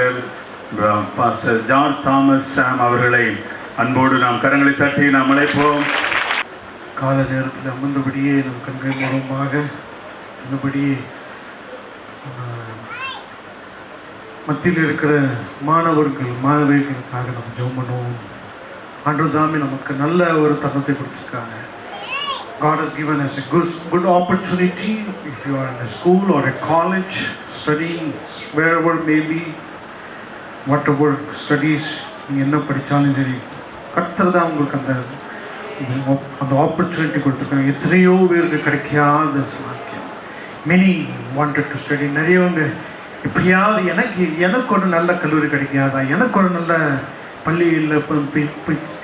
பாஸ்டர் ஜான் தாமஸ் சாம் அவர்களை அன்போடு நாம் கரங்களை தட்டி நாம் அழைப்போம். கால நேரத்தில் அமர்ந்தபடியே நம் கண்கள் மூலமாக அந்தபடியே மத்தியில் இருக்கிற மாணவர்களுக்காக நம்ம ஜெபம் பண்ணுவோம். ஆண்டவர் தாமே நமக்கு நல்ல ஒரு தருணத்தை கொடுத்திருக்காங்க. God has given us a good opportunity. If you are in a school or a college studying wherever maybe, whatever studies நீங்கள் என்ன படித்தாலும் சரி, கர்த்தர் தான் உங்களுக்கு அந்த ஆப்பர்ச்சுனிட்டி கொடுத்துருக்காங்க. எத்தனையோ பேருக்கு கிடைக்காத சாக்கியம். Many wanted to study. நிறையவங்க எப்படியாவது எனக்கு ஒரு நல்ல கல்லூரி கிடைக்காதா, எனக்கு ஒரு நல்ல பள்ளியில்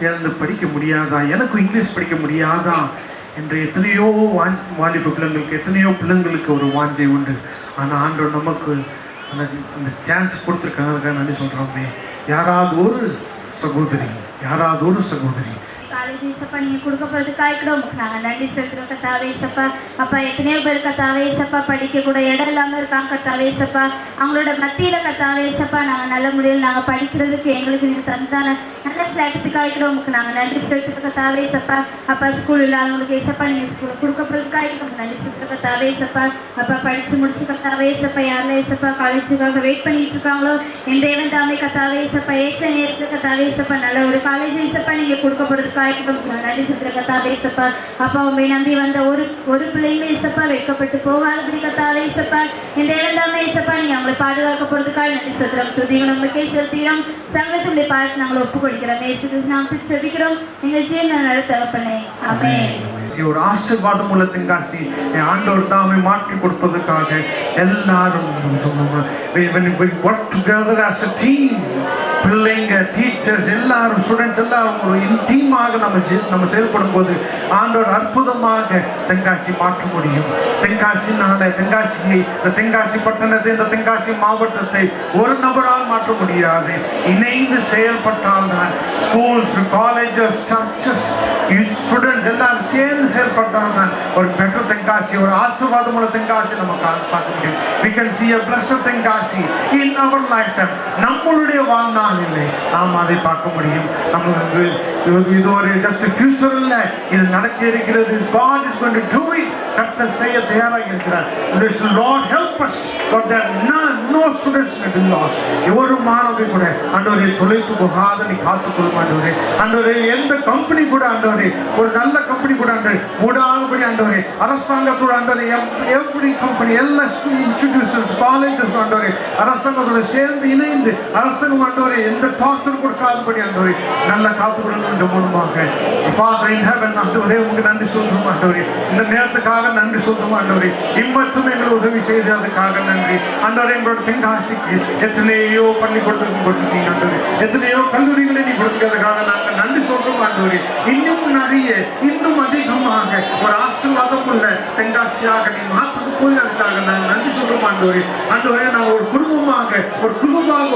தேர்ந்து படிக்க முடியாதா, எனக்கு இங்கிலீஷ் படிக்க முடியாதா என்று எத்தனையோ வாலிப பிள்ளைங்களுக்கு, எத்தனையோ பிள்ளைங்களுக்கு ஒரு வாஞ்சை உண்டு. ஆனால் ஆண்டவர் நமக்கு அந்த சான்ஸ் கொடுத்துருக்காங்க. அதுக்காக நன்றி சொல்கிறோமே. யாராவது ஒரு சகோதரி காலேஜ் ஏசப்பா நீங்கள் கொடுக்க போகிறதுக்காக கூட நாங்கள் நன்றி செலுத்துகிறோம் கர்த்தாவே ஏசப்பா. அப்பா எத்தனையோ பேர் கர்த்தாவே ஏசப்பா படிக்க கூட இடம் இல்லாமல் இருக்காங்க கர்த்தாவே ஏசப்பா. அவங்களோட மத்தியில் கர்த்தாவே ஏசப்பா நாங்கள் நல்ல முறையில் நாங்கள் படிக்கிறதுக்கு எங்களுக்கு நீங்கள் தந்தான நல்ல ஸ்லாட்டுக்காக கூட உங்களுக்கு நாங்கள் நன்றி செலுத்துகிறோம் கர்த்தாவே ஏசப்பா. அப்பா ஸ்கூல் இல்லாதவங்களுக்கு ஏசப்பா நீங்கள் ஸ்கூல் கொடுக்க போகிறதுக்காக நமக்கு நன்றி செலுத்துகிறோம் கர்த்தாவே ஏசப்பா. அப்பா படித்து முடிச்சு கர்த்தாவே ஏசப்பா யாரில் ஏசப்பா காலேஜுக்காக வெயிட் பண்ணிட்டு இருக்காங்களோ என் தேவன் தாமே கர்த்தாவே ஏசப்பா ஏற்ற நேரத்தில் கர்த்தாவே ஏசப்பா நல்ல ஒரு காலேஜ் ஏசப்பா நீங்கள் கொடுக்க போகிறதுக்காக நன்றி செலுத்துகிற கர்த்தாவே ஏசப்பா. அப்பா உண்மை நம்பி வந்த ஒரு பிள்ளையுமே ஏசப்பா வைக்கப்பட்டு போகாதபடி கர்த்தாவே ஏசப்பா என் தேவன் தாமே ஏசப்பா நீங்கள் அவங்களை பாதுகாக்க போகிறதுக்காக நன்றி செலுத்துகிறோம். துதிகள் நம்மளுக்கே செலுத்துகிறோம். சங்கத்துடைய பார்த்து நாங்கள் ஒப்புக்கொடுக்கிறோம். ஏசுக்கு நாம் செபிக்கிறோம். எங்கள் ஜீவன நல்ல தகப்பனே. ஆமென். ஒரு ஆசீர்வாதம் உள்ள தென்காசி ஆண்டவர் தாமே மாற்றி கொடுப்பதற்காக எல்லாரும் work together as a team பிள்ளைங்க, டீச்சர்ஸ் எல்லாரும், ஸ்டூடெண்ட்ஸ் எல்லாரும் ஒரு டீமாக நம்ம செயல்படும் போது ஆண்டவர் அற்புதமாக தென்காசி மாற்ற முடியும். தென்காசி பட்டணத்தை, இந்த தென்காசி மாவட்டத்தை ஒரு நபரால் மாற்ற முடியாது. இணைந்து செயல்பட்டால் தான் ஸ்கூல்ஸ், காலேஜஸ், சர்ச்சஸ், ஸ்டூடெண்ட்ஸ் எல்லாரும் சேர்ந்து செயல்பட்டால் தான் ஒரு பெட்டர் தென்காசி, ஒரு ஆசீர்வாதமுள்ள தென்காசி நம்ம பார்க்க முடியும். We can see a blessed Tenkasi in our lifetime. நம்மளுடைய வாழ்நாளிலே நாம் அதை பார்க்க முடியும். நமக்கு இது ஒரு just future இல்ல, இது நடக்க இருக்கிறது. God is going to do it. கர்த்தர் செய்ய தயாராக இருக்கிறார். Lord help us. Lord, that no students may be lost. ஒரு மாணவி கூட ஆண்டவரே தொலைத்து போகாத நீ காத்துக்கொள்ளும் ஆண்டவரே. ஆண்டவரே எந்த கம்பெனி கூட ஆண்டவரே, ஒரு நல்ல கம்பெனி கூட ஆண்டவரே மூடாதபடி ஆண்டவரே, அரசாங்கத்தோட ஆண்டவரே எவ்ரி கம்பெனி, எல்லா இன்ஸ்டிடியூஷன்ஸ், காலேஜஸ் ஆண்டவரே அரசாங்கத்தோட சேர்ந்து இணைந்து அரசாங்கம் ஆண்டவரே எந்த டார்ச்சர் கொடுக்காதபடி ஆண்டவரே நல்ல காத்துக்கொள்ளும் என்ற மூலமாக Father in heaven ஆண்டவரே உங்களுக்கு நன்றி சொல்றோம் ஆண்டவரே. இந்த நேரத்துக்காக நன்றி சொல்றோம் ஆண்டவரே. இம்மட்டும் எங்களை உதவி செய்ததுக்காக நன்றி ஆண்டவரே. எங்களோட தென்காசிக்கு எத்தனையோ பள்ளிக்கூடத்துக்கு கொடுத்தீங்க ஆண்டவரே, எத்தனையோ கல்லூரிகளை நீ கொடுத்ததுக்காக நாங்கள் நன்றி சொல்றோம் ஆண்டவரே. இன்னும் நிறைய, இன்னும் அதிகமாக ஒரு ஆசீர்வாதம் உள்ள தென்காசியாக நீ மாற்றுக்கு போய் அதுக்காக நாங்கள் நன்றி சொல்றோம் ஆண்டவரே. ஆண்டவரே நாங்கள் ஒரு குடும்பமாக, ஒரு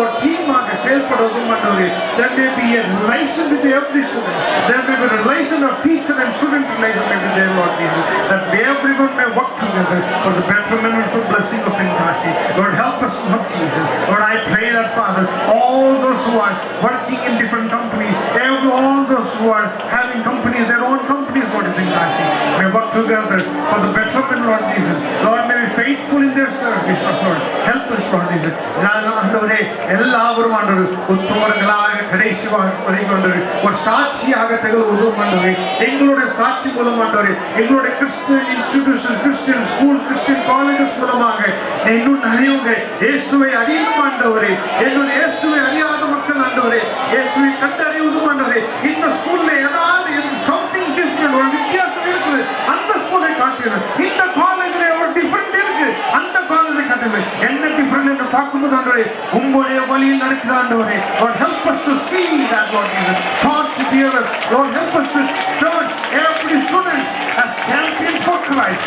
ஒரு டீமாக செயல்படுவோம் ஆண்டவரே. There may be a relation with every student. There may be a relation of teacher and student relation may be there, Lord Jesus. That everyone may work together for the betterment and for blessing of Tenkasi. Lord, help us, Lord Jesus. Lord, I pray that, Father, all those who are working in different companies, all those who are having companies, their own companies, Lord, in Tenkasi, may work together for the betterment, Lord Jesus. Lord, may be faithful in their service, Lord. Help us, Lord Jesus. ஆண்டவரே எல்லாவரும் ஆண்டவர் உத்தமர்களாக கடைசி வரைக்கும் ஒரு சாட்சியாக திகழ உதவும் ஆண்டவரே. எங்களுடைய சாட்சி மூலம் ஆண்டவரே, எங்களுடைய Christian institution, Christian school, Christian colleges மூலமாக இன்னும் நிறையவங்க இயேசுவை அறியும் ஆண்டவரே. எங்களுடைய இயேசுவை அறியாத மக்கள் ஆண்டவரே இயேசுவை கண்டறிவதும் ஆண்டவரே. இந்த ஸ்கூல்ல ஏதாவது சம்திங் டிஃபரெண்ட், ஒரு வித்தியாசம் இருக்குது, அந்த ஸ்கூலை காட்டுகிறோம். இந்த காலேஜ்ல ஒரு டிஃபரெண்ட் இருக்கு, அந்த காலேஜை காட்டுகிறோம். என்ன டிஃபரெண்ட் என்று பார்க்கும்போது ஆண்டவரே உங்களுடைய வழியில் நடக்கிற ஆண்டவரே. Lord, help us to see that, Lord Jesus. God to hear us. Lord, help us to turn every students as champions for Christ.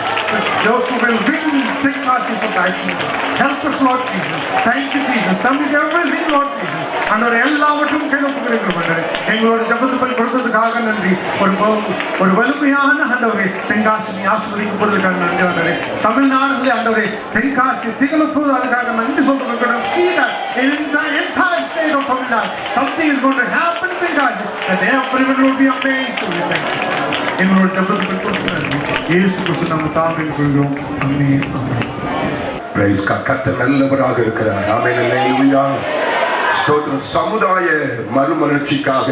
Those who will win Tenkasi for Thy kingdom. Help us, Lord Jesus. Thank you, Jesus. Submit everything, Lord Jesus. ஆண்டவரே எல்லாவற்றும் கையொப்புகிறோம் ஆண்டவரே. எங்களோட ஜபத்துப்படி கொடுத்ததுக்காக நன்றி. ஒரு வலிமையான ஆண்டவரே தென்காசி ஆசீர்வதிக்கப்படுவதற்காக நன்றி ஆண்டவரே. தமிழ்நாடுல ஆண்டவரே தென்காசி திகழப்போது அதுக்காக நன்றி சொல்றோம். See that in the entire state of Tamil Nadu, something is going to happen in Tenkasi, that everyone will be amazed. எங்களோட ஜபத்துப்படி கொடுத்து இயேசு கிறிஸ்து நம்ம தாழ்மையில் கொள்கிறோம். ஆமென். Praise God. கர்த்தர் நல்லவராக இருக்கிறார். ஆமென். அல்லேலூயா. ஸ்தோத்திரம். சமுதாய மறுமலர்ச்சிக்காக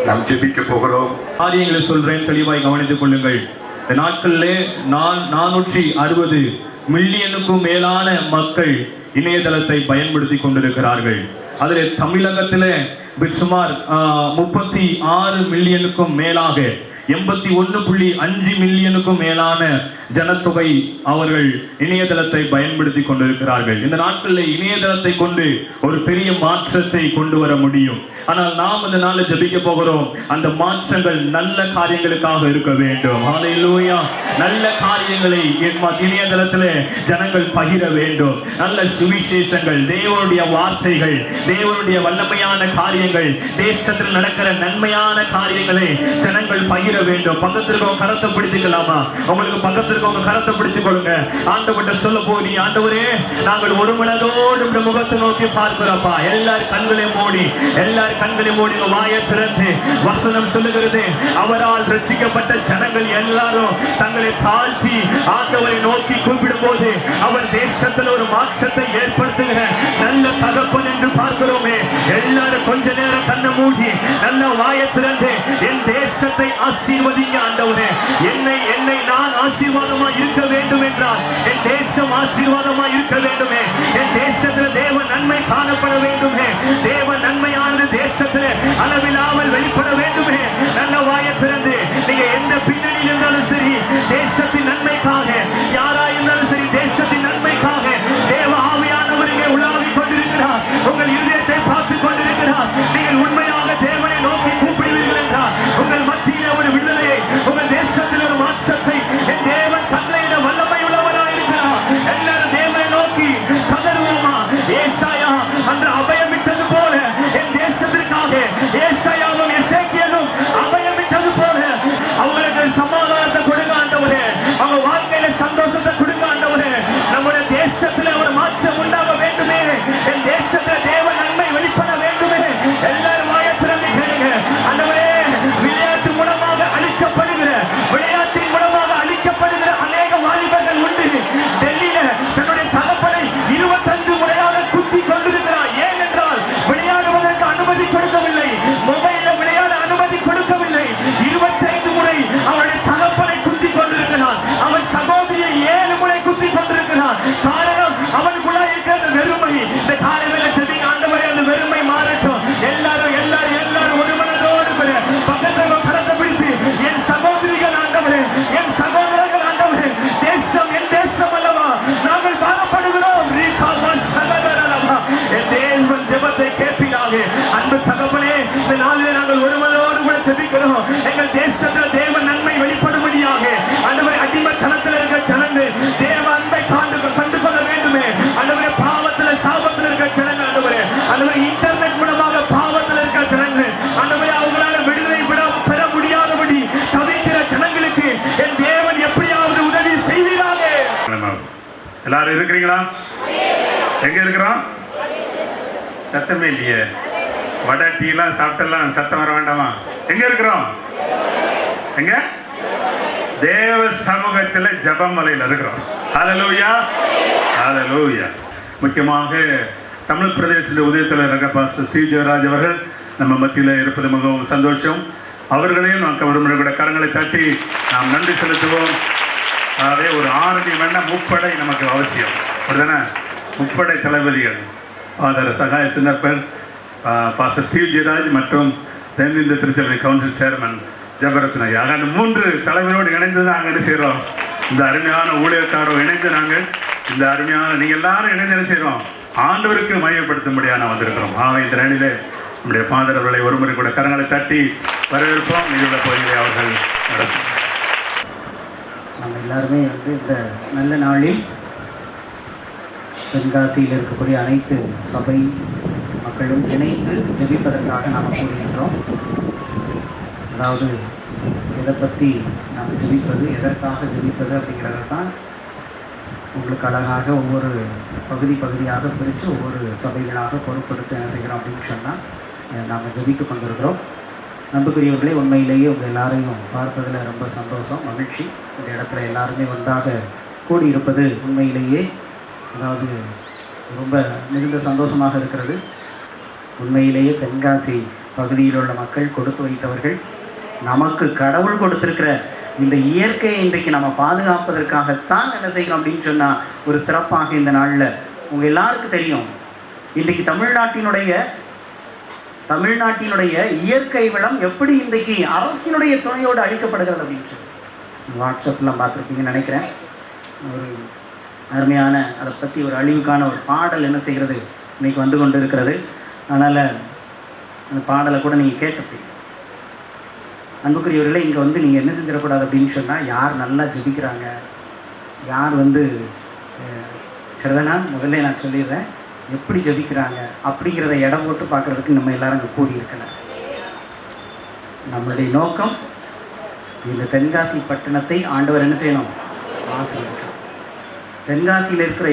நாம் ஜெபிக்க போகிறோம். காரியங்களை சொல்றேன், தெளிவாய் கவனித்துக் கொள்ளுங்கள். இந்த நாட்களிலே 460 மில்லியனுக்கும் மேலான மக்கள் இணையதளத்தை பயன்படுத்தி கொண்டிருக்கிறார்கள். அதில் தமிழகத்திலே சுமார் 36 மில்லியனுக்கும் மேலாக 81.5 மில்லியனுக்கும் மேலான ஜனத்தொகை அவர்கள் இணையதளத்தை பயன்படுத்தி கொண்டிருக்கிறார்கள். இந்த நாட்களில் இணையதளத்தை கொண்டு ஒரு பெரிய மாற்றத்தை கொண்டு வர முடியும். ஆனால் நாம் இந்த நாளில் ஜெபிக்க போகிறோம், அந்த மாற்றங்கள் நல்ல காரியங்களுக்காக இருக்க வேண்டும். ஹல்லேலூயா. நல்ல காரியங்களை இணையதளத்திலே ஜனங்கள் பகிர வேண்டும். நல்ல சுவிசேஷங்கள், தேவனுடைய வார்த்தைகள், தேவனுடைய வல்லமையான காரியங்கள், தேசத்தில் நடக்கிற நன்மையான காரியங்களை ஜனங்கள் பகிர வேண்டும். பக்கத்திற்கு கரத்தை பிடித்துக்கலாமா? உங்களுக்கு பக்கத்திற்கு கரத்தை பிடித்துக் கொள்ளுங்க. ஆண்டவர்கிட்ட சொல்ல போறீ, ஆண்டவரே நாங்கள் ஒரு மனதோடு முகத்தை நோக்கி பார்க்கிறோம்ப்பா. எல்லாரும் கண்களை மூடி வாயை திறந்து வசனம் சொல்லுகிறது, அவரால் ரட்சிக்கப்பட்ட ஜனங்கள் எல்லாரும் தங்களை தாழ்த்தி ஆண்டவரை நோக்கி கூப்பிடும் போது அவர் தேசத்தில் ஒரு மாற்றத்தை ஏற்படுத்துகிற நல்ல தகப்பன் என்று பார்க்கிறோமே. எல்லாரும் கொஞ்ச நேரம் கண்ணை மூடி நல்ல வாயை திறந்து என் தேசத்தை ஆசீர்வதிங்க ஆண்டவரே. என்னை நான் ஆசீர்வாதமா இருக்க வேண்டும் என்றால் என் தேசம் ஆசீர்வாதமா இருக்க வேண்டுமே. என் தேசத்தில் தேவ நன்மை காணப்பட வேண்டுமே. தேவ நன்மையானது தேசத்தில் அளவில்லாமல் வெளிப்பட வேண்டுமே. நல்ல வாயை திறந்து நீங்க எந்த பின்னணியில் இருந்தாலும் சரி, தேசத்தின் நன்மைக்காக, யாரா இருந்தாலும் சரி, தேசத்தின் நன்மைக்காக தேவ ஆவியானவர் இங்கே உலாவிக் கொண்டிருக்கிறார். உங்கள் இதயத்தை பார்த்துக் கொண்டிருக்கிறார். என் தேசத்துல தேவ நன்மை வெளிப்பட வேண்டுமே. எல்லாரும் வாயை திறந்து கேளுங்க. ஆண்டவரே, விளையாட்டு மூலமாக அழிக்கப்படுகிற, விளையாட்டின் மூலமாக அழிக்கப்படுகிற அநேக வாலிபர்கள் உண்டு. டெல்லியில தன்னுடைய தகப்பனை 25 முறையாக குத்தி கொண்டிருக்கிறார். ஏனென்றால் விளையாடுவதற்கு அனுமதி கொடுக்கவில்லை, மொபைல்ல விளையாட அனுமதி கொடுக்கவில்லை. 25 முறை அவருடைய தகப்பனை குத்தி கொண்டிருக்கிறான். அவன் சகோதரியை 7 முறை குத்தி கொண்டிருக்கிறான். காரணம், அவனுக்குள்ள இருக்கிற வெறுமை. இந்த காலையில செடி ஆண்டவரை அந்த வெறுமை மாறட்டும். எல்லாரும் எல்லாரும் எல்லாரும் ஒரு மனதோடு பக்கத்தில் கரத்தை பிடித்து, என் சகோதரிகள் ஆண்டவரே, என் சகோதரர்கள் ஆண்டவரே, தேசம் என் தேசம் அல்லவா, நாங்கள் காணப்படுகிறோம். என் தேவன் ஜெபத்தை கேட்பீராக. அன்பு தகப்பனே, இந்த நாளிலே நாங்கள் ஒரு மனதோடு கூட ஜெபிக்கிறோம். எங்கள் தேசத்தில் தேவ நன்மை வெளிப்படும்படியாக ஆண்டவரே, அடிமைத்தனத்தில் இருக்கிற ஜனங்கள் தேவ அன்பை கண்டு கொள்ள வேண்டுமே. ஆண்டவரே, பாவத்தில் சாபத்தில் இருக்கிற ஜனங்கள் ஆண்டவரே, ஆண்டவரே, இன்டர்நெட் மூலமாக பாவத்தில் இருக்கிற ஜனங்கள் ஆண்டவரே, அவங்களால விடுதலை பெற முடியாதபடி தவிக்கிற ஜனங்களுக்கு என் தேவன் எப்படியாவது உதவி செய்வீராக. எல்லாரும் இருக்கிறீங்களா? எங்க இருக்கிறோம்? சத்தமே இல்லையே. வடை டீலாம் சாப்பிட்டெல்லாம் சத்தம் வர வேண்டாமா? எங்க இருக்கிறோம்? எங்க? தேவ சமூகத்தில் ஜெபமலையில் இருக்கிறோம். ஹல்லேலூயா, ஹல்லேலூயா. முக்கியமாக தமிழ் பிரதேசத்தில் உதயத்தில் இருக்கிற பாஸ்டர் சி ஜெயராஜ் அவர்கள் நம்ம மத்தியில் இருப்பது மிகவும் சந்தோஷம். அவர்களையும் நமக்கு ஒருமுறை கரங்களை தட்டி நாம் நன்றி செலுத்துவோம். அதாவது ஒரு ஆரம்பி வேண்டாம், முப்படை நமக்கு அவசியம். அப்படிதானே? முப்படை தளபதிகள் ஃபாதர் சகாய சின்னப்பன், பாஸ்டர் சி ஜெயராஜ் மற்றும் தென்னிந்திய திருச்சபை கவுன்சில் சேர்மன் ஜபரத்ன ஐயா. அந்த 3 தலைவரோடு இணைந்து தான் நாங்கள் என்ன செய்கிறோம்? இந்த அருமையான ஊழியக்காரோடு இணைந்து நாங்கள் இந்த அருமையான நீங்கள் எல்லாரும் இணைந்து என்ன செய்கிறோம்? ஆண்டவருக்கு மையப்படுத்தும்படியாக நான் வந்திருக்கிறோம். இந்த நிலையிலே நம்முடைய ஃபாதர் அவர்களை ஒருமுறை கூட கரங்களை தட்டி வரவேற்போம். நிதியுள்ள பகுதியை அவர்கள் நடத்தும். நம்ம எல்லாருமே இந்த நல்ல நாளில் தென்காசியில் இருக்கக்கூடிய அனைத்து சபை மக்களும் இணைந்து ஜெபிப்பதற்காக நாம் கூறுகின்றோம். அதாவது எதை பற்றி நாம் ஜெபிப்பது, எதற்காக ஜெபிப்பது அப்படிங்கிறத தான் உங்களுக்கு அழகாக ஒவ்வொரு பகுதியாக பிரித்து ஒவ்வொரு சபைகளாக பொறுப்படுத்த என்ன செய்கிறோம் அப்படின்னு சொன்னால் நாம் ஜெபித்து கொண்டிருக்கிறோம். நம்புக்குரியவர்களே, உண்மையிலேயே உங்கள் எல்லாரையும் பார்ப்பதில் ரொம்ப சந்தோஷம், மகிழ்ச்சி. இந்த இடத்துல எல்லாருமே ஒன்றாக கூடியிருப்பது உண்மையிலேயே அதாவது ரொம்ப மிகுந்த சந்தோஷமாக இருக்கிறது. உண்மையிலேயே தென்காசி பகுதியில் உள்ள மக்கள் கொடுத்து வைத்தவர்கள். நமக்கு கடவுள் கொடுத்திருக்கிற இந்த இயற்கையை இன்றைக்கு நம்ம பாதுகாப்பதற்காகத்தான் என்ன செய்யணும் அப்படின்னு சொன்னால் ஒரு சிறப்பாக இந்த நாளில் உங்கள் எல்லாருக்கும் தெரியும், இன்றைக்கு தமிழ்நாட்டினுடைய இயற்கை வளம் எப்படி இன்றைக்கு அரசினுடைய துணையோடு அழிக்கப்படுகிறது அப்படின்னு சொல்லி வாட்ஸ்அப்லாம் பார்த்துருப்பீங்கன்னு நினைக்கிறேன். ஒரு அருமையான அதை பற்றி ஒரு அழிவுக்கான ஒரு பாடல் என்ன செய்கிறது இன்றைக்கி வந்து கொண்டு இருக்கிறது. அதனால் அந்த பாடலை கூட நீங்கள் கேட்டுப்பீங்க. அன்புக்குரியவர்களே, இங்கே வந்து நீங்கள் என்ன செஞ்சிடக்கூடாது அப்படின்னு சொன்னால் யார் நல்லா ஜெபிக்கிறாங்க, யார் சரிதானா, முதல்ல நான் சொல்லிடுறேன், எப்படி ஜெபிக்கிறாங்க அப்படிங்கிறத இடம் போட்டு பார்க்குறதுக்கு நம்ம எல்லாரும் அங்கே கூடியிருக்கணும். நம்மளுடைய நோக்கம் இந்த தென்காசி பட்டணத்தை ஆண்டவர் என்ன செய்யணும்? ஆசீர்வதிக்கணும். தென்காசியில் இருக்கிற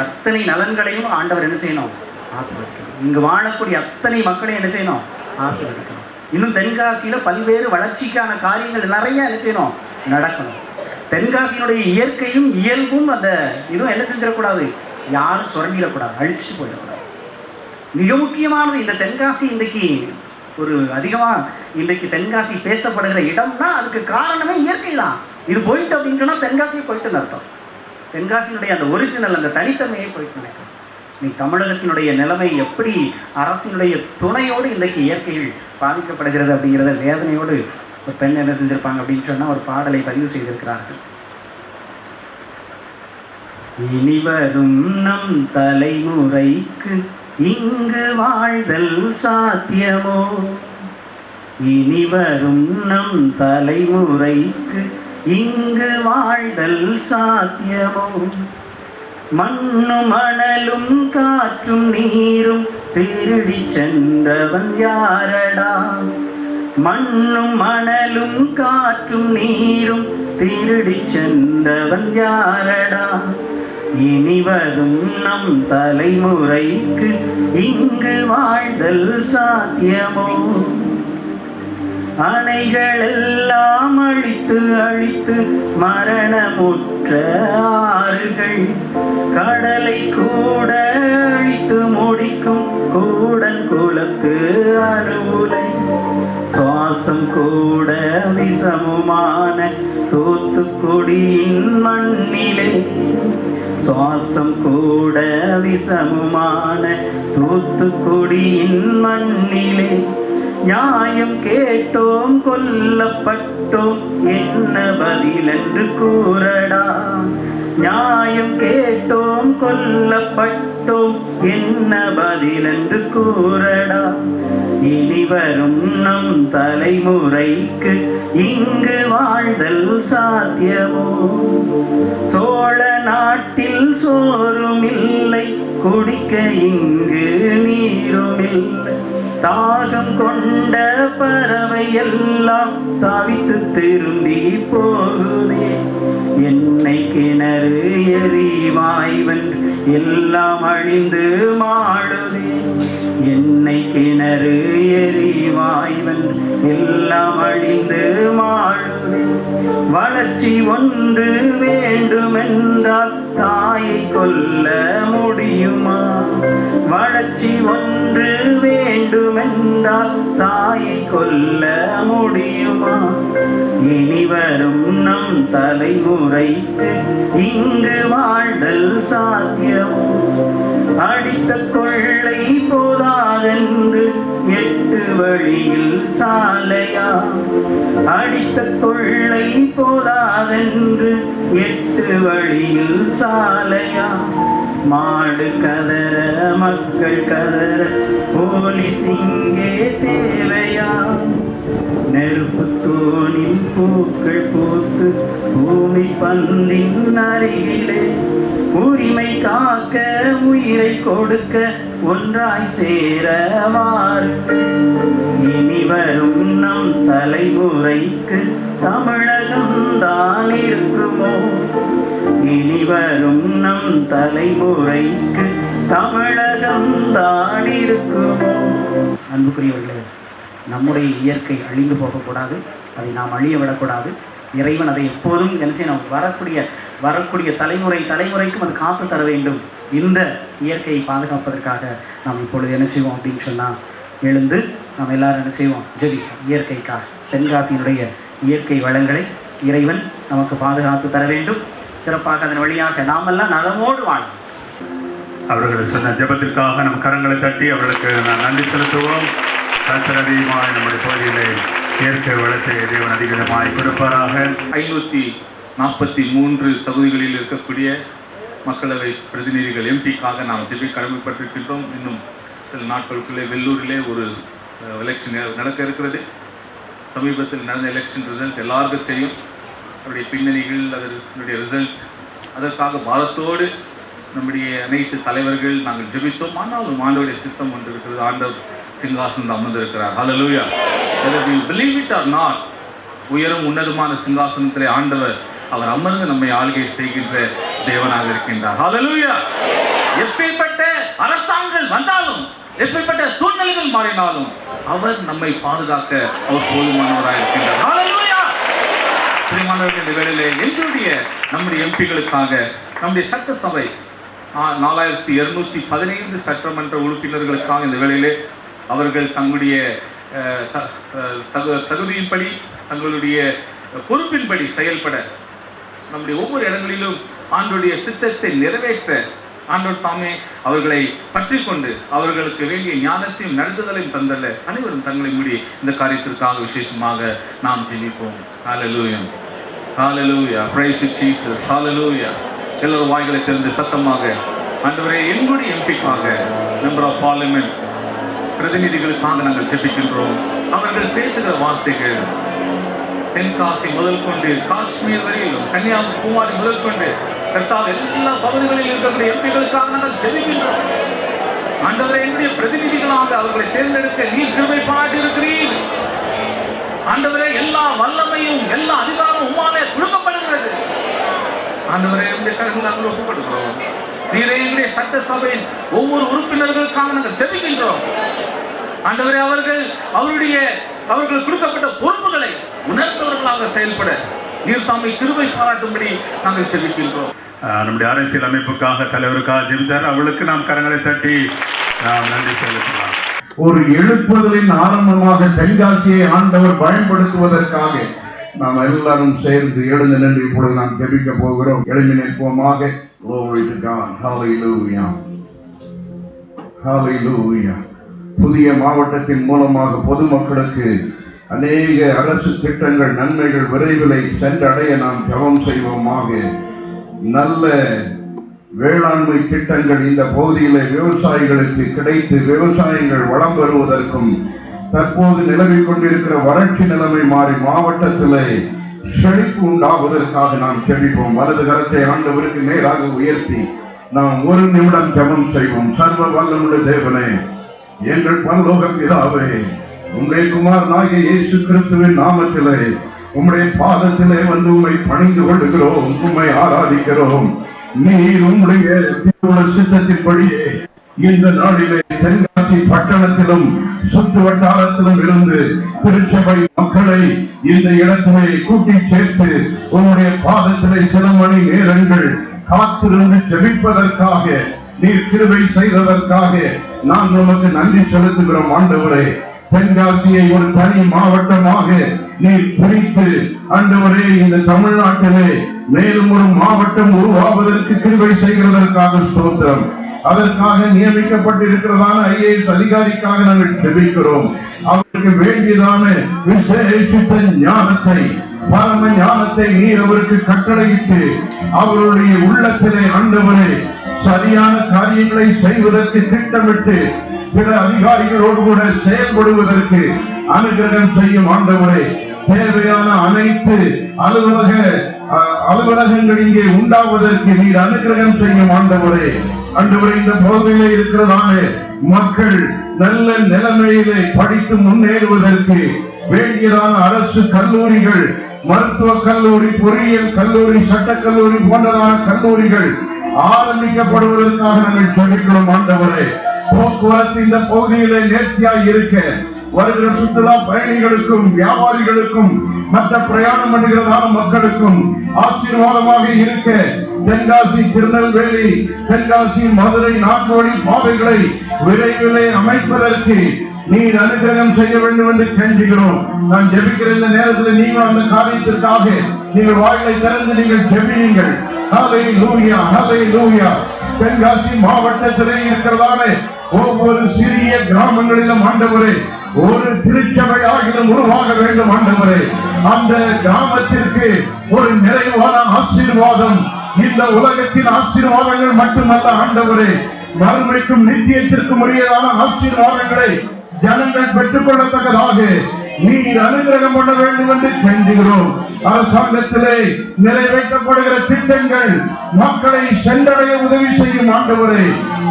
அத்தனை நலன்களையும் ஆண்டவர் என்ன செய்யணும்? ஆசீர்வதிக்கணும். இங்கு வாழக்கூடிய அத்தனை மக்களையும் என்ன செய்யணும்? ஆசீர்வதிக்கணும். இன்னும் தென்காசியில் பல்வேறு வளர்ச்சிக்கான காரியங்கள் நிறைய என்ன செய்யணும்? நடக்கணும். தென்காசியினுடைய இயற்கையும் இயல்பும் அந்த இதுவும் என்ன செஞ்சிடக்கூடாது? யாரும் சுரண்டிடக்கூடாது, அழிச்சு போயிடக்கூடாது. மிக முக்கியமானது இந்த தென்காசி இன்றைக்கு ஒரு அதிகமாக இன்றைக்கு தென்காசி பேசப்படுகிற இடம்னா அதுக்கு காரணமே இயற்கை தான். இது போயிட்டு அப்படின்னு சொன்னால் தென்காசியை போயிட்டுன்னு அர்த்தம். தென்காசியினுடைய அந்த ஒரிஜினல் அந்த தனித்தன்மையை போயிட்டு நினைக்கிறோம். இன்னைக்கு தமிழகத்தினுடைய நிலைமை எப்படி அரசினுடைய துணையோடு இன்றைக்கு இயற்கையில் பாதிக்கப்படுகிறது அப்படிங்கிறத வேதனையோடு ஒரு பெண் என்ன செஞ்சிருப்பாங்க அப்படின்னு சொன்னால் ஒரு பாடலை பதிவு செய்திருக்கிறார்கள். இனிவரும் நம் தலைமுறைக்கு இங்கு வாழ்தல் சாத்தியமோ? இனிவரும் நம் தலைமுறைக்கு இங்கு வாழ்தல் சாத்தியமோ? மண்ணும் மணலும் காற்றும் நீரும் திருடி சென்றவன் யாரடா? மண்ணும் மணலும் காற்றும் நீரும் திருடி சென்றவன் யாரடா? இனி வரும் நம் தலைமுறைக்கு இங்கு வாழ்தல் சாத்தியமோ? அணைகளெல்லாம் அழித்து அழித்து மரணமுற்ற ஆறுகள், கடலை கூட அழித்து முடிக்கும் கூடன் குலத்து அணுவுலை, சுவாசம் கூட விஷமுமான தூத்துக்குடியின் மண்ணிலே, சுவாசம் கூட விஷமுமான தூத்துக்குடியின் மண்ணிலே, நியாயம் கேட்டோம் கொல்லப்பட்டோம் என்ன பதில் என்று கூறடா? நியாயம் கேட்டோம் கொல்லப்பட்டோம் என்ன பதில் என்று கூறடா? இனி வரும் நம் தலைமுறைக்கு இங்கு வாழ்தல் சாத்தியமோ? சோழ நாட்டில் சோறும் இல்லை, குடிக்க இங்கு நீரும் இல்லை, தாகம் கொண்ட பறவை எல்லாம் தவித்து திரும்பி போகுதே, எண்ணெய் கிணறு எரிவாய்வன் எல்லாம் அழிந்து மாடுதே, எண்ணெய் கிணறு எரிவாய்வன் எல்லாம் அழிந்து மாடுதே, வளர்ச்சி ஒன்று வேண்டுமென்றால் தாயை கொல்ல முடியுமா? வளர்ச்சி ஒன்று வேண்டுமென்றால் தாயை கொல்ல முடியுமா? இனி வரும் நம் தலைமுறைக்கு இங்கு வாழ்தல் சாத்தியமோ? அடித்த கொள்ளை போதாதென்று 8 வழியில் சாலையா? அடித்த கொள்ளை போதாதென்று 8 வழியில் சாலையா? மாடு கதற மக்கள் கதற போலீஸ் இங்கே தேவையா? நெருப்பு தோணின் பூக்கள் பூத்து பூமி பந்தின் அருகிலே, உரிமை காக்க உயிரை கொடுக்க ஒன்றாய் சேர வாருங்கள். இனி வரும் நம் தலைமுறைக்கு தமிழகம் தான் இருக்குமோ? இனி வரும் நம் தலைமுறைக்கு தமிழகம் தான் இருக்குமோ? அன்புக்குரியவர்களே, நம்முடைய இயற்கை அழிந்து போகக்கூடாது, அதை நாம் அழிய விடக்கூடாது. இறைவன் அதை எப்போதும் என்ன நாம் வரக்கூடிய தலைமுறைக்கும் அது காத்து தர வேண்டும். இந்த இயற்கையை பாதுகாப்பதற்காக நாம் இப்பொழுது என்ன செய்வோம் அப்படின்னு சொன்னால், எழுந்து நாம் எல்லாரும் என்ன செய்வோம், ஜெபிப்போம். இயற்கைக்காக, தென்காசியினுடைய இயற்கை வளங்களை இறைவன் நமக்கு பாதுகாத்து தர வேண்டும். சிறப்பாக அதன் வழியாக நாமெல்லாம் நலமோடு வாழும். அவர்கள் சொன்ன ஜெபத்திற்காக நம் கரங்களை தட்டி அவர்களுக்கு நன்றி செலுத்துவோம். அதிகமாக நம்முடைய பகுதியிலே இயற்கை வளத்தை தேவன் அதிகமாய் கொடுப்பாராக. 543 தொகுதிகளில் இருக்கக்கூடிய மக்களவை பிரதிநிதிகள் எம்பிக்காக நாம் ஜெபி கடமைப்பட்டிருக்கின்றோம். இன்னும் சில நாட்களுக்குள்ளே வெள்ளூரிலே ஒரு எலெக்ஷன் நடக்க இருக்கிறது. சமீபத்தில் நடந்த எலெக்ஷன் ரிசல்ட் எல்லாருக்கும் தெரியும். அவருடைய பின்னணிகள், அதனுடைய ரிசல்ட், அதற்காக பாரத்தோடு நம்முடைய அனைத்து தலைவர்கள் நாங்கள் ஜெபித்தோம். ஆனாலும் ஆண்டவருடைய சித்தம் ஒன்று இருக்கிறது. ஆண்டவர் சிங்காசனம் அமர்ந்திருக்கிறார். ஹல்லேலூயா. whether we believe it or not, உயரும் உன்னதமான சிங்காசனத்திலே ஆண்டவர் அவர் அமர்ந்து நம்மை ஆளுகை செய்கின்ற தேவனாக இருக்கின்றார். ஹல்லேலூயா. எப்பேற்பட்ட அரசாங்கங்கள் வந்தாலும், எப்பேற்பட்ட சூழ்நிலைகள் மாறினாலும் அவர் நம்மை பாதுகாக்க அவர் போதுமானவராக இருக்கின்றார். ஹல்லேலூயா. பிரியமானவர்களே, இந்த வேளையிலே எங்களுடைய நம்முடைய எம்பிகளுக்காக, நம்முடைய சட்டசபை 4215 சட்டமன்ற உறுப்பினர்களுக்காக இந்த வேளையிலே அவர்கள் தங்களுடைய தகுதியின்படி, தங்களுடைய பொறுப்பின்படி செயல்பட, நம்முடைய ஒவ்வொரு இடங்களிலும் ஆண்டவருடைய சித்தத்தை நிறைவேற்ற ஆண்டவர் தாமே அவர்களை பற்றி கொண்டு அவர்களுக்கு வேண்டிய ஞானத்தையும் நடத்துதலையும் தந்தல்ல. அனைவரும் தங்களை மூடி இந்த காரியத்திற்காக விசேஷமாக நாம் ஜெபிப்போம். ஹல்லேலூயா, ஹல்லேலூயா, praise Jesus, ஹல்லேலூயா. எல்லாரும் வாய்களை திறந்து சத்தமாக, ஆண்டவரே, எங்களுடைய எம்பிக்காக, மெம்பர் ஆஃப் பார்லிமெண்ட் பிரதிநிதிகளுக்காக நாங்கள் ஜெபிக்கின்றோம். அவர்கள் பேசுகிற வார்த்தைகள் தென்காசி முதல் கொண்டு காஷ்மீர் வரையிலும், கன்னியாகுமரி முதல் கொண்டு கர்த்தாவே எல்லா பகுதிகளில் இருக்கக்கூடிய எம்பிகளுக்காக நாங்கள் ஜெபிக்கின்றோம். ஆண்டவரே, எங்களுடைய பிரதிநிதிகளாக அவர்களை தேர்ந்தெடுக்க நீர் கிருபை பாராட்டியிருக்கிறீர். ஆண்டவரே, எல்லா வல்லமையும் எல்லா அதிகாரமும் உம்மாலே கொடுக்கப்படுகிறது. ஆண்டவரே உடைய கருத்தில் நாங்கள் ஒப்புக் கொடுக்கிறோம். நீரே எங்களுடைய சட்டசபையின் ஒவ்வொரு உறுப்பினர்களுக்காக நாங்கள் ஜெபிக்கின்றோம். ஆண்டவரே அவர்கள் கொடுக்கப்பட்ட பொறுப்புகளை உணர்ந்தவர்களாக செயல்பட நீர் தாமை கிருபை பாராட்டும்படி நாங்கள் ஜெபிக்கின்றோம். நம்முடைய அரசியல் அமைப்புக்காக தலைவருக்காக ஜெபித்தார். அவளுக்கு நாம் கரங்களை தட்டி நாம் நன்றி செலுத்தலாம். ஒரு எழுப்புதலின் ஆரம்பமாக தென்காசியை ஆண்டவர் பயன்படுத்துவதற்காக நாம் எல்லாரும் சேர்ந்து எழுந்து நின்று இப்பொழுது நாம் ஜெபிக்க போகிறோம். எழுந்து நிற்போமாக. Glory to God. Hallelujah. Hallelujah. புதிய மாவட்டத்தின் மூலமாக பொதுமக்களுக்கு அநேக அரசு திட்டங்கள் நன்மைகள் விரைவில் சென்றடைய நாம் ஜெபம் செய்வோமாக. நல்ல வேளாண்மை திட்டங்கள் இந்த பகுதியிலே விவசாயிகளுக்கு கிடைத்து விவசாயங்கள் வளம் வருவதற்கும் தற்போது நிலவிக் கொண்டிருக்கிற வறட்சி நிலைமை மாறி மாவட்டத்திலே செழிப்பு உண்டாவதற்காக நாம் ஜெபிப்போம். வலது கரத்தை ஆண்டவருக்கு நேராக உயர்த்தி நாம் ஒரு நிமிடம் ஜெபம் செய்வோம். சர்வ வல்லமுள்ள தேவனே, எங்கள் பரலோக பிதாவே, உம்முடைய குமாரனாகிய இயேசு கிறிஸ்துவின் நாமத்திலே உம்முடைய பாதத்திலே வந்து உம்மை பணிந்து கொள்கிறோம், உம்மை ஆராதிக்கிறோம். நீர் உம்முடைய சித்தத்தின்படியே இந்த நாளிலே தென்காசி பட்டணத்திலும் சுற்று வட்டாரத்திலும் இருந்து திருச்சபை மக்களை இந்த இடத்திலே கூட்டி சேர்த்து உம்முடைய பாதத்திலே சில மணி நேரங்கள் காத்திருந்து ஜெபிப்பதற்காக நீர் கிருபை செய்ததற்காக நான் உமக்கு நன்றி செலுத்துகிறோம். ஆண்டவரே, தென்காசியை ஒரு தனி மாவட்டமாக நீர் பிரித்து ஆண்டவரே இந்த தமிழ்நாட்டிலே மேலும் ஒரு மாவட்டம் உருவாவதற்கு கிருபை செய்கிறதற்காக ஸ்தோத்திரம். அதற்காக நியமிக்கப்பட்டிருக்கிறதான IAS அதிகாரிக்காக நாங்கள் ஜெபிக்கிறோம். அவருக்கு வேண்டியதான விசேஷித்த ஞானத்தை, பரம ஞானத்தை நீர் அவருக்கு கட்டளையிட்டு அவருடைய உள்ளத்திலே ஆண்டவரே சரியான காரியங்களை செய்வதற்கு திட்டமிட்டு பிற அதிகாரிகளோடு கூட செயல்படுவதற்கு அனுகிரகம் செய்யும். ஆண்டவரே, தேவையான அனைத்து அலுவலகங்கள் இங்கே உண்டாவதற்கு நீர் அனுகிரகம் செய்யும். ஆண்டவரே, இந்த பகுதியிலே இருக்கிறதான மக்கள் நல்ல நிலைமையிலே படித்து முன்னேறுவதற்கு வேண்டியதான அரசு கல்லூரிகள், மருத்துவக் கல்லூரி, பொறியியல் கல்லூரி, சட்டக்கல்லூரி போன்றதான கல்லூரிகள் ஆரம்பிக்கப்படுவதற்காக நாங்கள் ஜெபிக்கிறோம். ஆண்டவரே, போக்குவரத்து இந்த பகுதியிலே நேர்த்தியாய் இருக்க வருகிற சுற்றுலா பயணிகளுக்கும் வியாபாரிகளுக்கும் மற்ற பிரயாணம் பண்ணுகிறதான மக்களுக்கும் ஆசீர்வாதமாக இருக்க தென்காசி, திருநெல்வேலி, தென்காசி, மதுரை நாட்டு வழி பாதைகளை விரைவிலே அமைப்பதற்கு நீர் அனுகிரகம் செய்ய வேண்டும் என்று கெஞ்சுகிறோம். நான் ஜெபிக்கிற இந்த நேரத்தில் நீங்கள் அந்த காரியத்திற்காக நீங்கள் வாயிலை திறந்து நீங்கள் ஜெபியுங்கள். ஹல்லேலூயா, ஹல்லேலூயா. தென்காசி மாவட்டத்திலே இருக்கிறதான ஒவ்வொரு சிறிய கிராமங்களிலும் ஆண்டவரே ஒரு திருச்சபை ஆகிலும் உருவாக வேண்டும். ஆண்டவரே, அந்த கிராமத்திற்கு ஒரு நிறைவான ஆசீர்வாதம், இந்த உலகத்தின் ஆசீர்வாதங்கள் மட்டுமல்ல ஆண்டவரே, மறுமைக்கும் நித்தியத்திற்கும் உரியதான ஆசீர்வாதங்களை ஜனங்கள் பெற்றுக் கொள்ளத்தக்கதாக நீர் அனுகிரகம் பண்ண வேண்டும் என்று கெஞ்சுகிறோம். அரசாங்கத்திலே நிறைவேற்றப்படுகிற திட்டங்கள் மக்களை சென்றடைய உதவி செய்யும். ஆண்டவரே,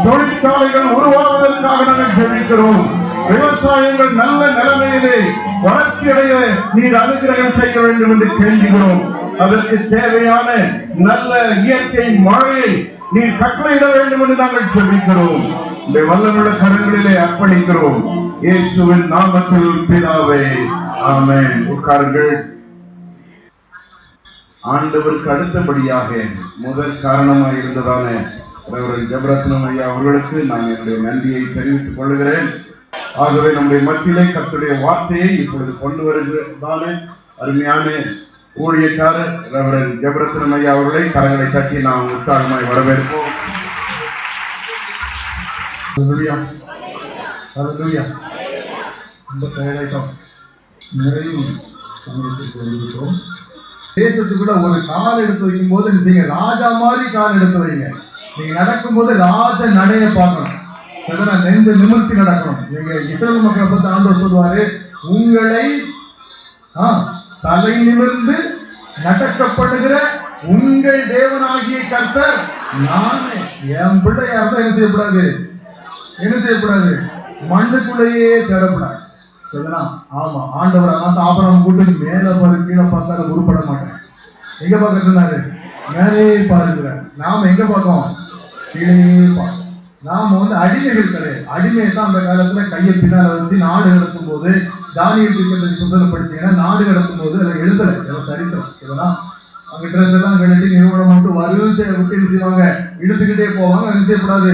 தொழிற்சாலைகள் உருவாவதற்காக நாங்கள் ஜெபிக்கிறோம். விவசாயங்கள் நல்ல நிலைமையிலே வளர்ச்சியடைய நீர் அனுகிரகம் செய்ய வேண்டும் என்று கெஞ்சுகிறோம். அதற்கு தேவையான நல்ல இயற்கை மழையை நீர் கட்டளையிட வேண்டும் என்று நாங்கள் ஜெபிக்கிறோம். இந்த வல்லமுள்ள கரங்களிலே அர்ப்பணிக்கிறோம். இயேசுவின் நாமத்தில் பிதாவே, ஆமென். உட்காருங்கள். ஆண்டவருக்கு அடுத்தபடியாக முதல் காரணமாக இருந்ததான ரெவரண்ட் ஜெபரத்னம் ஐயா அவர்களுக்கு நான் என்னுடைய நன்றியை தெரிவித்துக் கொள்கிறேன். ஆகவே நம்முடைய மத்தியிலே கர்த்தருடைய வார்த்தையை இப்பொழுது கொண்டு வருகிறதான அருமையான ஊழியக்காரர் ரெவரண்ட் ஜெபரத்னம் ஐயா அவர்களை கரங்களை தட்டி நாம் உற்சாகமாய் வரவேற்போம். நிறைவு சமயத்திற்கு வந்திருக்கிறோம். தேசத்துக்குள்ள ஒரு கால் எடுத்து வைக்கும் போது நீங்க ராஜா மாதிரி கால் எடுத்து வைங்க. நீங்க நடக்கும் போது ராஜ நடைய பார்க்கணும். நெஞ்ச நிமிர்த்தி நடக்கணும். நீங்க இஸ்ரவேல் மக்களை பத்தி ஆண்டவர் சொல்லுவாரு, உங்களை தலை நிமிர்ந்து நடக்கப்படுகிற உங்கள் தேவனாகிய கர்த்தர் நானே. என் பிள்ளை யாரும் என்ன செய்யக்கூடாது, மண்ணுக்குள்ளேயே தேடப்படாது. ஆமா, ஆண்டவர் ஆபரணம் கூட்டு மேல பாரு கீழே பார்த்தாலும் உருப்பட மாட்டேன். எங்க பார்க்க சொன்னாரு, மேலே பாருங்க. நாம் எங்க பார்த்தோம்? கீழே பார்த்தோம். நாம அடிமைகள் கிடையாது. அடிமை தான் அந்த காலத்துல கையை பின்னால வச்சு நாடு கடத்தும் போது தானியல் தீர்க்கதரிசி புத்தகம் படிச்சீங்கன்னா நாடு கடத்தும் போது அதை எழுதலை, சரித்திரம் இதெல்லாம். அவங்க ட்ரெஸ் எல்லாம் கழட்டி நிறுவனம் மட்டும் வரிசை விட்டு என்ன செய்வாங்க, இழுத்துக்கிட்டே போவாங்க. அது செய்யக்கூடாது,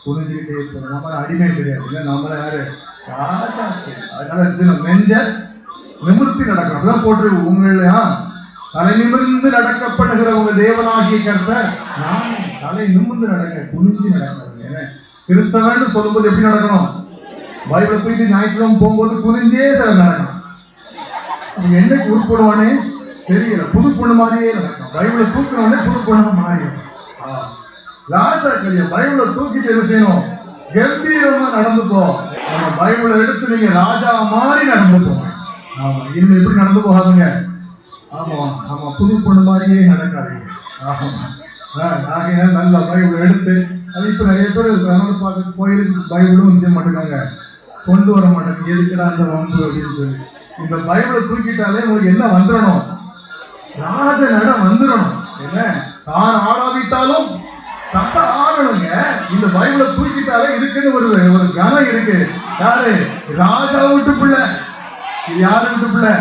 புரிஞ்சுக்கிட்டே போவாங்க. நம்ம அடிமை கிடையாது, இல்லை நம்மள யாரு ராஜா. அதனால மெஞ்ச நிமிர்த்தி நடக்கணும். அப்படிதான் போட்டு உங்களா தலை நிமிர்ந்து நடக்கப்படுகிற உங்க தேவனாகிய கர்த்தர் நான் தலை நிமிர்ந்து நடக்க, குனிஞ்சு நடக்கிறது. கிறிஸ்தவன் சொல்லும்போது எப்படி நடக்கணும்? பைபிளை போயிட்டு ஞாயிற்றுக்கிழமை போகும்போது குனிஞ்சே சில நடக்கணும். என்னைக்கு உருப்படுவானே தெரியல, புது பொண்ணு மாதிரியே நடக்கும். பைபிளை தூக்கினோடனே புது பொண்ணு மாறிடும். ராஜா கல்யா பைபிளை தூக்கிட்டு என்ன செய்யணும்? கம்பீரமா நடந்து போ. நம்ம பைபிளை எடுத்து நீங்க ராஜா மாதிரி நடந்து போங்க. ஆமா, இனிமே எப்படி நடந்து போகாதுங்க. ஆமா ஆமா, புது பொண்ணு மாதிரியே நடக்காதீங்க. ஆமா, நல்ல பைபிள் எடுத்து அது இப்ப நிறைய பேர் பார்க்க கோயிலுக்கு பைபிளும் செய்ய மாட்டேங்காங்க, கொண்டு வர மாட்டாங்க. எதுக்குடா அந்த வம்பு அப்படின்னு சொல்லி. இந்த பைபிளை தூக்கிட்டாலே உங்களுக்கு என்ன வந்துடணும்? ராஜ நட வந்துடணும். என்ன தான் ஆளாவிட்டாலும் தக்க ஆடணுங்க. இந்த பைபிளை தூக்கிட்டாலே இருக்குன்னு ஒரு கனம் இருக்கு. யாரு? ராஜா வீட்டு பிள்ளை. இது யாரு வீட்டு பிள்ளை?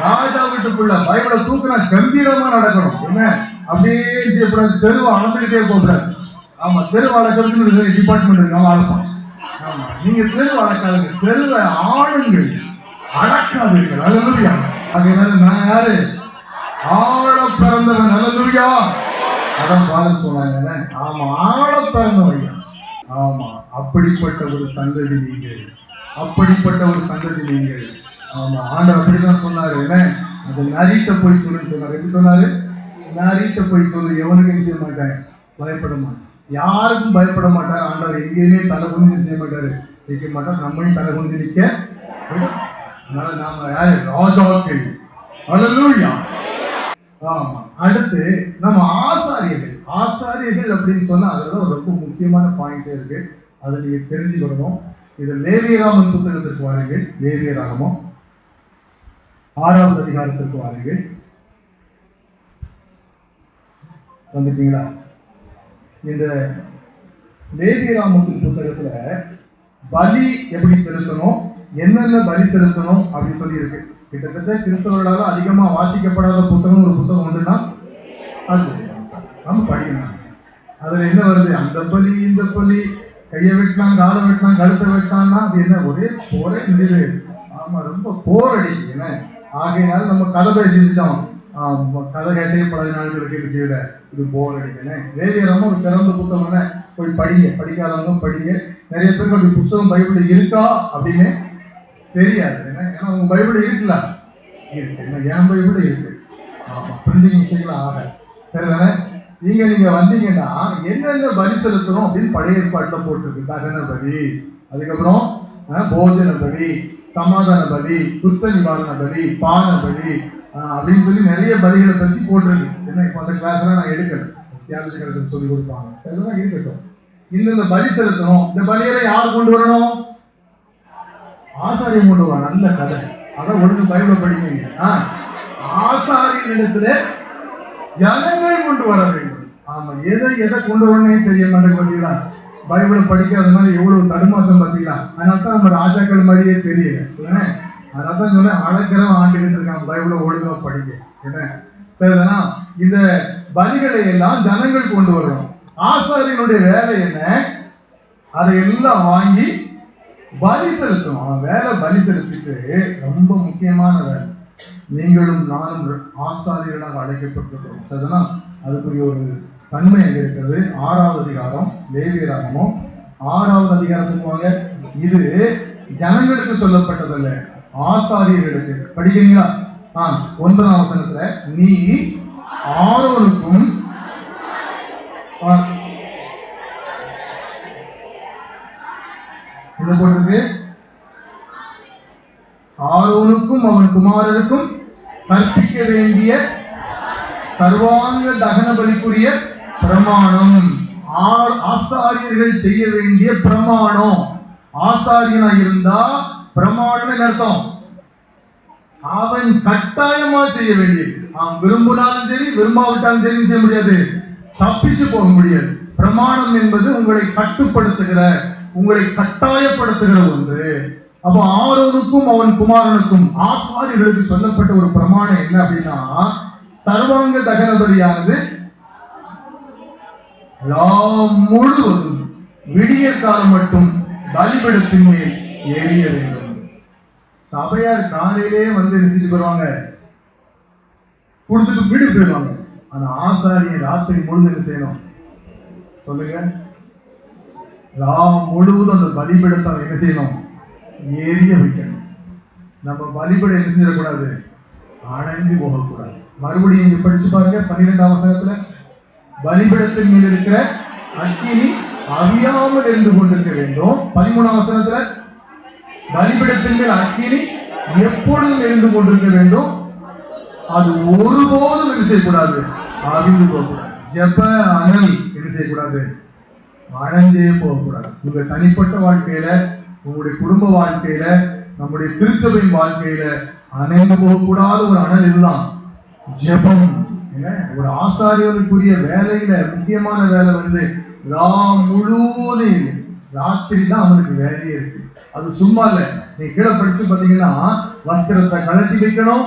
ராஜா வீட்டு பிள்ளை. பைபிளை தூக்கினா கம்பீரமா நடக்கணும். என்ன அப்படியே செய்யக்கூடாது, தெருவை அளந்துகிட்டே போகக்கூடாது. ஆமா, தெரு வழக்கிறதுக்கு டிபார்ட்மெண்ட் இருக்கு, நம்ம அழைப்போம். ஆமா, நீங்க தெரு வழக்காதுங்க, தெருவை ஆளுங்கள், அடக்காதீர்கள். அல்லேலூயா. அதனால நான் யாரு? ஆழ பிறந்தவன். அல்லேலூயா. அதான் பாலம் சொன்னாங்க. ஆமா, ஆழ பிறந்தவன். ஆமா, அப்படிப்பட்ட ஒரு சந்ததி நீங்கள், அப்படிப்பட்ட ஒரு சந்ததி நீங்கள். ஆமா, ஆண்டவர் அப்படிதான் சொன்னாரு. என்ன அந்த நரிட்ட போய் சொல்லுன்னு சொன்னாரு. எப்படி சொன்னாரு? நரிட்ட போய் சொல்லு, எவனுக்கும் செய்ய மாட்டேன், பயப்பட மாட்டேன், யாருக்கும் பயப்பட மாட்டார். ஆண்டவர் எங்கேயுமே தலை குனிஞ்சு செய்ய மாட்டாரு, நிற்க மாட்டார். நம்மளையும் தலை குனிஞ்சு நிற்க. அதனால நாம யாரு? ராஜாக்கள். அல்லேலூயா. ஆமா, அடுத்து நம்ம ஆசாரியர்கள். ஆசாரியர்கள் அப்படின்னு சொன்னா அதுல ஒரு ரொம்ப முக்கியமான பாயிண்ட் இருக்கு, அதை நீங்க தெரிஞ்சுக்கணும். இது லேவியராமன் புத்தகத்திற்கு வாருங்கள். லேவியராகமம் 6வது அதிகாரத்திற்கு வாருங்கள். வந்துட்டீங்களா? இந்த லேவியராமன் புத்தகத்துல பலி எப்படி செலுத்தணும், என்னென்ன பலி செலுத்தணும் அப்படின்னு சொல்லி இருக்கு. கிட்டத்தட்ட கிறிஸ்தவர்களால அதிகமா வாசிக்கப்படாத புத்தகம் ஒரு புத்தகம் உண்டுன்னா அது நம்ம படிக்கணும். அதுல என்ன வருது? அந்த பலி, இந்த பலி, கையை வெட்டலாம், காலை வெட்டலாம், கழுத்தை வெட்டலாம்னா அது என்ன? ஒரே இது. ஆமா, ரொம்ப போர் அடிக்குது. என்ன ஆகையினால நம்ம கதை பேசிட்டோம். கதை கேட்டே பல நாட்களுக்கு இது செய்யல, இது போர் அடிக்கணும். லேவியராமம் ஒரு சிறந்த புத்தகம், போய் படிங்க. படிக்காதவங்க படிங்க. நிறைய பேருக்கு அப்படி புத்தகம் பைபிள் இருக்கா அப்படின்னு தெரியாது. ஏன்னா உங்க பைபிள் இருக்குல்ல, இருக்கு. என்ன என் பைபிள் இருக்கு. ஆமா, பிரிண்டிங் விஷயங்கள் ஆக சரிதானே? நீங்க வந்தீங்கன்னா என்னென்ன பலி செலுத்தணும் அப்படின்னு பழைய ஏற்பாட்டுல போட்டிருக்கு. தகன பலி, அதுக்கப்புறம் போஜன பலி, சமாதான பலி, குத்த நிவாரண பலி, பான பலி அப்படின்னு சொல்லி நிறைய பலிகளை பற்றி போட்டிருக்கு. ஏன்னா இப்ப அந்த கிளாஸ்லாம் நான் எடுக்கிறேன், தியாகத்தை கருத்து சொல்லி கொடுப்பாங்க. அதெல்லாம் இருக்கட்டும். இந்த பலி செலுத்தணும். இந்த பலியெல்லாம் யார் கொண்டு வரணும்? ஆசாரியம் கொண்டு வர. நல்ல கதை. அதான் ஒழுங்கு பைபிளை படிக்கீங்க. ஆசாரியனிடத்துல ஜனங்கள் கொண்டு வர வேண்டும். ஆமா, எதை கொண்டு வரணும்னே தெரிய மாட்டேங்க. பார்த்தீங்களா? பைபிளை படிக்காத மாதிரி எவ்வளவு தடுமாற்றம் பார்த்தீங்களா? அதனால தான் நம்ம ராஜாக்கள் மாதிரியே தெரியல. அதனால தான் சொன்ன அழகிறவன் ஆண்டுகிட்டு இருக்கான், பைபிளை ஒழுங்கா படிக்க. என்ன சரிதானா? இந்த பலிகளை எல்லாம் ஜனங்கள் கொண்டு வரணும். ஆசாரியனுடைய வேலை என்ன? அதை எல்லாம் வாங்கி பலி செலுத்தணும். அவன் வேலை பலி செலுத்திட்டு ரொம்ப முக்கியமான வேலை. நீங்களும் நானும் ஆசாரியர்களாக அழைக்கப்பட்டிருக்கிறோம். சரிதானா? அதுக்குரிய ஒரு தன்மை அங்கே இருக்கிறது. 6வது அதிகாரம் லேவியராகமம் 6வது அதிகாரத்துக்கு வாங்க. இது ஜனங்களுக்கு சொல்லப்பட்டதல்ல, ஆசாரியர்களுக்கு. படிக்கிறீங்களா? 9ஆம் வசனத்துல நீ ஆரோனுக்கும் என்ன போட்டிருக்கு? ஆரோனுக்கும் அவன் குமாரருக்கும் கற்பிக்க வேண்டிய சர்வாங்க தகன பலிக்குரிய பிரமாணம். ஆசாரியர்கள் செய்ய வேண்டிய பிரமாணம். ஆசாரியனா இருந்தா பிரமாணம் அர்த்தம் அவன் கட்டாயமா செய்ய வேண்டியது. அவன் விரும்பினாலும் சரி விரும்பாவிட்டாலும் சரி செய்ய முடியாது, தப்பிச்சு போக முடியாது. பிரமாணம் என்பது உங்களை கட்டுப்படுத்துகிற, உங்களை கட்டாயப்படுத்துகிற ஒன்று. அப்ப ஆரோனுக்கும் அவன் குமாரனுக்கும் ஆசாரியர்களுக்கு சொல்லப்பட்ட ஒரு பிரமாணம் என்ன அப்படின்னா, சர்வாங்க தகன பலியானது முழுவதும் விடிய காலம் மட்டும் பலிபீடத்தின் மேல் எரிய வேண்டும். சபையார் காலையிலே வந்து நிறுத்திட்டு போயிருவாங்க, கொடுத்துட்டு வீடு போயிடுவாங்க. ஆனா ஆசாரியை ராத்திரி முழுது என்ன செய்யணும் சொல்லுங்க? முழுவதும் அந்த பலிபீடத்தை என்ன செய்யணும்? எரிய வைக்கணும். நம்ம பலிபீடம் என்ன செய்யக்கூடாது? அணைந்து போகக்கூடாது. மறுபடியும் இங்க படிச்சு பாருங்க 12ஆம் வசனத்துல, பலிபீடத்தின் மீது இருக்கிற அக்கினி அவியாமல் இருந்து கொண்டிருக்க வேண்டும். 13ஆம் வசனத்துல, பலிபீடத்தின் மேல் அக்கினி எப்பொழுதும் இருந்து கொண்டிருக்க வேண்டும், அது ஒருபோதும் என்ன செய்யக்கூடாது? அவிழ்ந்து போகக்கூடாது. ஜெப அனல் என்ன செய்யக்கூடாது? அணைந்தே போகக்கூடாது. உங்க தனிப்பட்ட வாழ்க்கையில, உங்களுடைய குடும்ப வாழ்க்கையில, நம்முடைய திருச்சபையின் வாழ்க்கையில அணைந்து போகக்கூடாத ஒரு அனல் இதுதான் ஜெபம். ஒரு ஆசாரியனுக்குரிய வேலையில முக்கியமான வேலை வந்து முழுவதும் ராத்திரி தான் அவனுக்கு வேலையே இருக்கு. அது சும்மா இல்ல. நீ கீழே படிச்சு பாத்தீங்கன்னா வஸ்திரத்தை கழட்டி வைக்கணும்,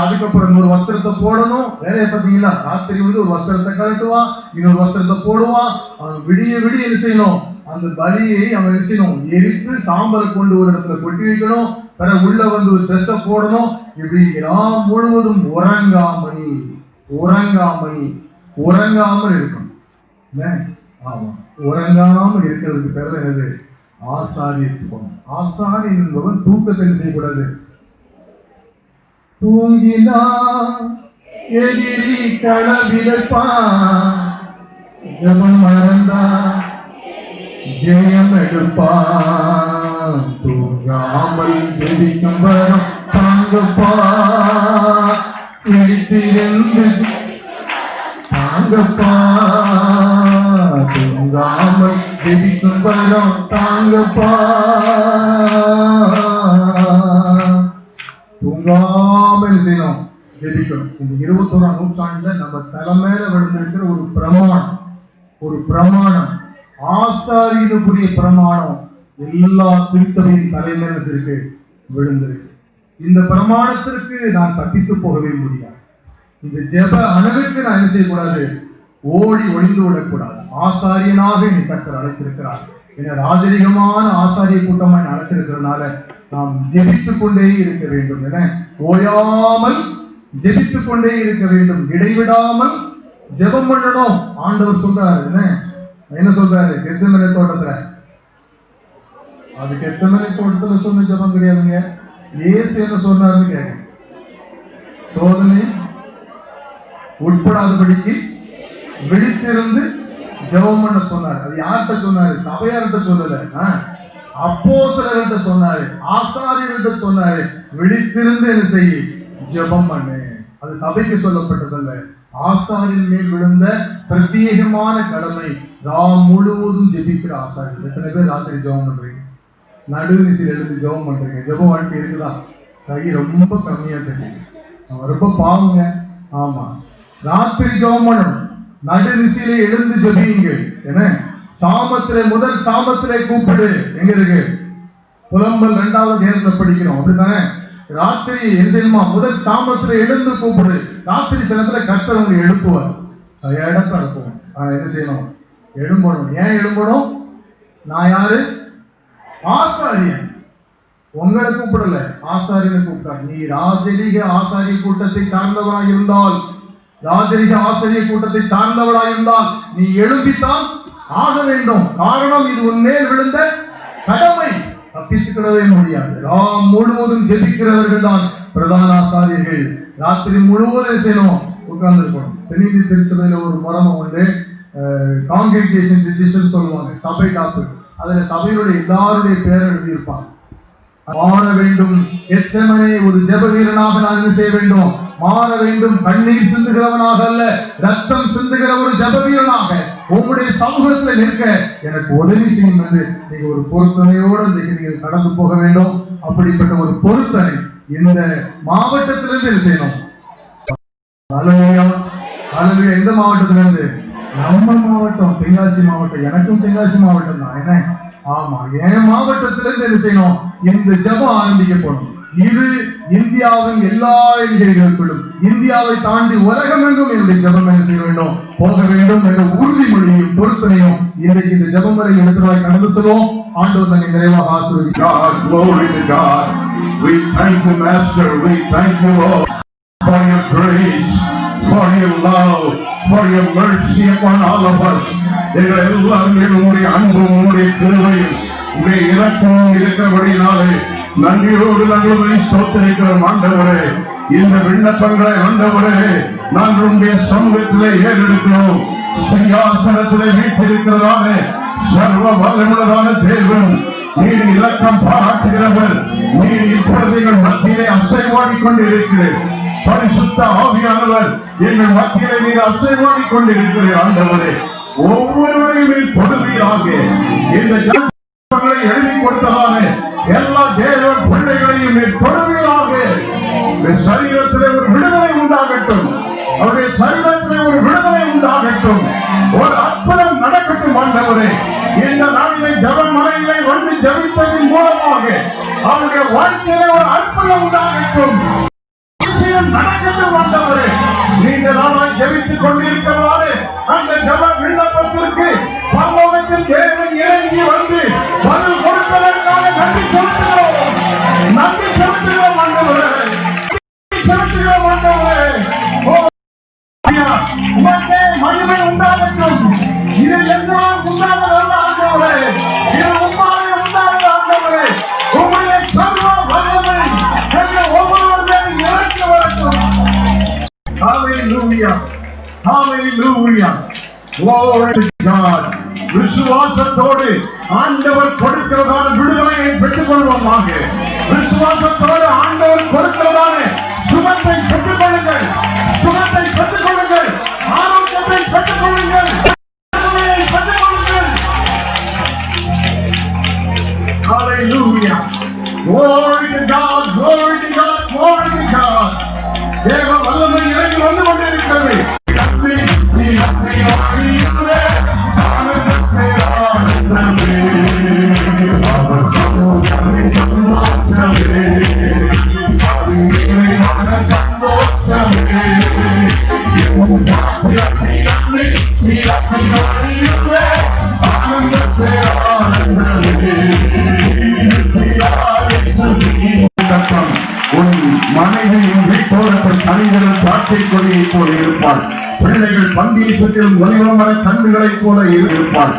அதுக்கப்புறம் இன்னொரு வஸ்திரத்தை போடணும். வேலையை பார்த்தீங்களா? ராத்திரி வந்து ஒரு வஸ்திரத்தை கழட்டுவான், இன்னொரு வஸ்திரத்தை போடுவான். அவன் விடிய விடிய என்ன செய்யணும்? அந்த பலியை அவன் என்ன செய்யணும்? எரித்து சாம்பலை கொண்டு ஒரு இடத்துல கொட்டி வைக்கணும், பிறகு உள்ள வந்து ஒரு ட்ரெஸ்ஸை போடணும். இப்படி முழுவதும் உறங்காமல் உறங்காமல் உறங்காமல் இருக்கணும். ஆமா, உறங்காமல் இருக்கிறதுக்கு பேர் என்னது? ஆசாரியத்துவம். ஆசாரியன் என்பவன் தூக்கத்தை செய்யக்கூடாது. தூங்கினா எதிரி களவிழப்பான், ஜெபம் மறந்தா ஜெயம் எடுப்பான். தூங்காமல் ஜெபிக்கும் வரம் தாங்கப்பா, இடித்திருந்து தாங்கப்பா. தூங்காமல் ஜெபிக்கும் வரம் தாங்கப்பா, தூங்காமல் செய்யணும், ஜெபிக்கணும். இந்த 21ஆம் நூற்றாண்டுல நம்ம தலைமையில விழுந்திருக்கிற ஒரு பிரமாணம் ஆசாரியனுக்குரிய பிரமாணம் எல்லா திருச்சபையின் தலைமையில இருக்கு விழுந்திருக்கு. இந்த பிரமாணத்திற்கு நான் தப்பித்து போகவே முடியாது. இந்த ஜெப அணுகுக்கு நான் என்ன செய்யக்கூடாது? ஓடி ஒளிந்து விடக்கூடாது. ஆசாரியனாக நீ கர்த்தர் அழைத்திருக்கிறார். என ராஜரிகமான ஆசாரிய கூட்டமாய் அழைத்திருக்கிறதுனால நாம் ஜெபித்துக் கொண்டே இருக்க வேண்டும். என ஓயாமல் ஜெபித்துக் கொண்டே இருக்க வேண்டும், இடைவிடாமல் ஜெபம் பண்ணணும். ஆண்டவர் சொல்றாரு, என்ன சொல்றாரு? கெத்செமனே தோட்டத்துல, அது கெத்செமனே தோட்டத்துல சொன்ன ஜெபம் கிடையாதுங்க. இயேசு என்ன சொன்னாருன்னு கேட்க, சோதனை உட்படாதபடிக்கு விழித்திருந்து ஜெபம் பண்ண சொன்னார். அது யார்கிட்ட சொன்னாரு? சபையார்கிட்ட சொல்லல, அப்போஸ்தலர்கிட்ட சொன்னாரு, ஆசாரியர்கிட்ட சொன்னாரு. விழித்திருந்து என்ன செய்ய? ஜெபம் பண்ணு. அது சபைக்கு சொல்லப்பட்டதல்ல, ஆசாரியின் மேல் விழுந்த பிரத்யேகமான கடமை. முழுவதும் ஜெபிக்கிற ஆசாரியர். எத்தனை பேர் ராத்திரி ஜெபம் பண்றீங்க? நடுநிசையில் எழுந்து ஜெபம் பண்றீங்க? ஜெப வாழ்க்கை இருக்குதா? கை ரொம்ப கம்மியா தெரியும், ரொம்ப பாவங்க. ஆமா, ராத்திரி ஜெபம் பண்ணணும். நடுநிசையிலே எழுந்து ஜெபியுங்கள். என்ன சாமத்திலே, முதல் சாமத்திலே கூப்பிடு. எங்க இருக்கு? புலம்பல் 2வது நேரத்தில் படிக்கிறோம், அப்படித்தானே? ராத்திரி எழுந்திருமா, முதல் சாமத்திலே எழுந்து கூப்பிடு. ராத்திரி சிலத்துல கர்த்தர் உங்களை எழுப்புவார். இடத்த இருக்கும். என்ன செய்யணும்? எழும்பணும். ஏன் எழும்பணும்? நான் யாரு? ஆசாரியன். உங்களை கூப்பிடல, ஆசாரியனை கூப்பிட்டார். நீ ராஜரீக ஆசாரிய கூட்டத்தை சார்ந்தவராய் இருந்தால், ராஜரீக ஆசாரிய கூட்டத்தை சார்ந்தவராய் இருந்தால் நீ எழுப்பித்தான் ஆக வேண்டும். காரணம், இது உன்மேல் விழுந்த கடமை, தப்பித்துக்கிடவே முடியாது. முழுவதும் ஜெபிக்கிறவர்கள் தான் பிரதான ஆசாரியர்கள். ராத்திரி முழுவதும் செய்யணும், உட்கார்ந்து இருக்கணும். தென்னிந்திய திருச்சபையில ஒரு மரபம் உண்டு, காங்கிரிகேஷன் டிசிஷன் சொல்லுவாங்க, சபை காப்பு. அதுல சபையுடைய எல்லாருடைய பேரை எழுதியிருப்பாங்க. மாற வேண்டும். எச்சமனே ஒரு ஜெப வீரனாக நான் என்ன செய்ய வேண்டும்? மாற வேண்டும். கண்ணீர் சிந்துகிறவனாக அல்ல, ரத்தம் சிந்துகிற ஒரு ஜெப வீரனாக உங்களுடைய சமூகத்தில் நிற்க எனக்கு உதவி செய்யும் என்று நீங்க ஒரு பொருத்தனையோடு நீங்கள் கடந்து போக வேண்டும். அப்படிப்பட்ட ஒரு பொருத்தனை இந்த மாவட்டத்திலிருந்து செய்யணும். ஹalleluya ஹalleluya. எந்த மாவட்டத்துல இருந்து? நம்ம மாவட்டம் தென்காசி மாவட்டம். எனக்கும் தென்காசி மாவட்டம் தான். என்ன? ஆமா, என் மாவட்டத்துல இருந்து என்ன செய்யணும்? இந்த ஜெபம் ஆரம்பிக்கப்படும். இது இந்தியாவின் எல்லா எல்கைகளுக்குள்ளும், இந்தியாவை தாண்டி உலகமெங்கும் என்னுடைய ஜெபம் என்ன செய்ய வேண்டும்? போக வேண்டும் என்ற உறுதிமொழியும் பொருத்தனையும் இன்றைக்கு இந்த ஜெபம் வரை எடுத்துவாய் கடந்து செல்வோம். ஆண்டவர் தன்னை நிறைவாக ஆசீர்வதிப்பார். God, glory to God. We thank you, Master. We thank you, Lord, for your grace, for your love, for your mercy upon all of us. எங்கள் எல்லாரும் உங்களுடைய அன்பும் உங்களுடைய கிருபையும் உங்களுடைய இரக்கமும் இருக்கிறபடினாலே நன்றியோடு நாங்கள் ஸ்தோத்திரிக்கிறோம். ஆண்டவரே, இந்த விண்ணப்பங்களை ஆண்டவரே நாங்கள் உங்களுடைய சமூகத்திலே ஏறெடுக்கிறோம். சிங்காசனத்திலே வீட்டிருக்கிறதான சர்வ வல்லமுள்ளதான தேவன், நீர் இரக்கம் பாராட்டுகிறவர். நீர் இப்பொழுது எங்கள் மத்தியிலே அசைவாடி கொண்டு இருக்கிறேன். பரிசுத்த ஆவியானவர் எங்கள் மத்தியிலே நீர் அசைவாடி கொண்டு இருக்கிறேன். ஆண்டவரே, ஒவ்வொருவரையும் நீர் கொடுவீராக. இந்த ஜனங்களை எழுதி கொடுத்ததான எல்லா தேவ பிள்ளைகளையும் நீர் கொடுவீராக. சரீரத்திலே ஒரு விடுதலை உண்டாகட்டும். அவருடைய சரீரத்திலே ஒரு விடுதலை உண்டாகட்டும். ஒரு அற்புதம் நடக்கட்டும். ஆண்டவரே, இந்த நாளிலே ஜெபமலையிலே வந்து ஜெபிப்பதன் மூலமாக அவருடைய வாழ்க்கையிலே ஒரு அற்புதம் உண்டாகட்டும். நடக்கட்டும். ஆண்டவரே, நீங்க நாளாய் ஜெபித்துக் கொண்டிருக்கிறவாறு அந்த ஜெப விண்ணப்பத்திற்கு பரலோகத்தின் தேவன் இறங்கி வந்து பதில் கொடுப்பதற்காக நன்றி செலுத்துகிறோம். நன்றி செலுத்துகிறோம். ஆண்டவரே, செலுத்துகிறோம். ஆண்டவரே, உமக்கே மகிமை உண்டாகட்டும். இது எல்லாம் உண்டானதல்ல. ஆண்டவரே, இது உம்மாலே உண்டானது. ஆண்டவரே, உம்முடைய சர்வ வல்லமை எங்கள் ஒவ்வொருவர் மேலும் இறங்கி வரட்டும். Hallelujah. Hallelujah. Glory to God. விசுவாசத்தோடு ஆண்டவர் கொடுக்கிறதான விடுதலையை பெற்றுக் கொள்வோமாக. விசுவாசத்தோடு ஆண்டவர் கொடுக்கிறதான சுகத்தை பெற்றுக் கொள்ளுங்கள். சுகத்தை பெற்றுக் கொள்ளுங்கள். ஆரோக்கியத்தை பெற்றுக் கொள்ளுங்கள். விடுதலையை பெற்றுக் கொள்ளுங்கள். Hallelujah. Glory to God. Glory to God. Glory to God. தேவ வல்லமை இறங்கி வந்து கொண்டிருக்கிறது. உன் மனைவியின் வீட்டோரத்தில் தனிகளும் காற்றை கொடியை போல இருப்பாள். பிள்ளைகள் பந்தியை சுற்றிலும் ஒளிவமர கண்ணுகளைப் போல இருப்பாள்.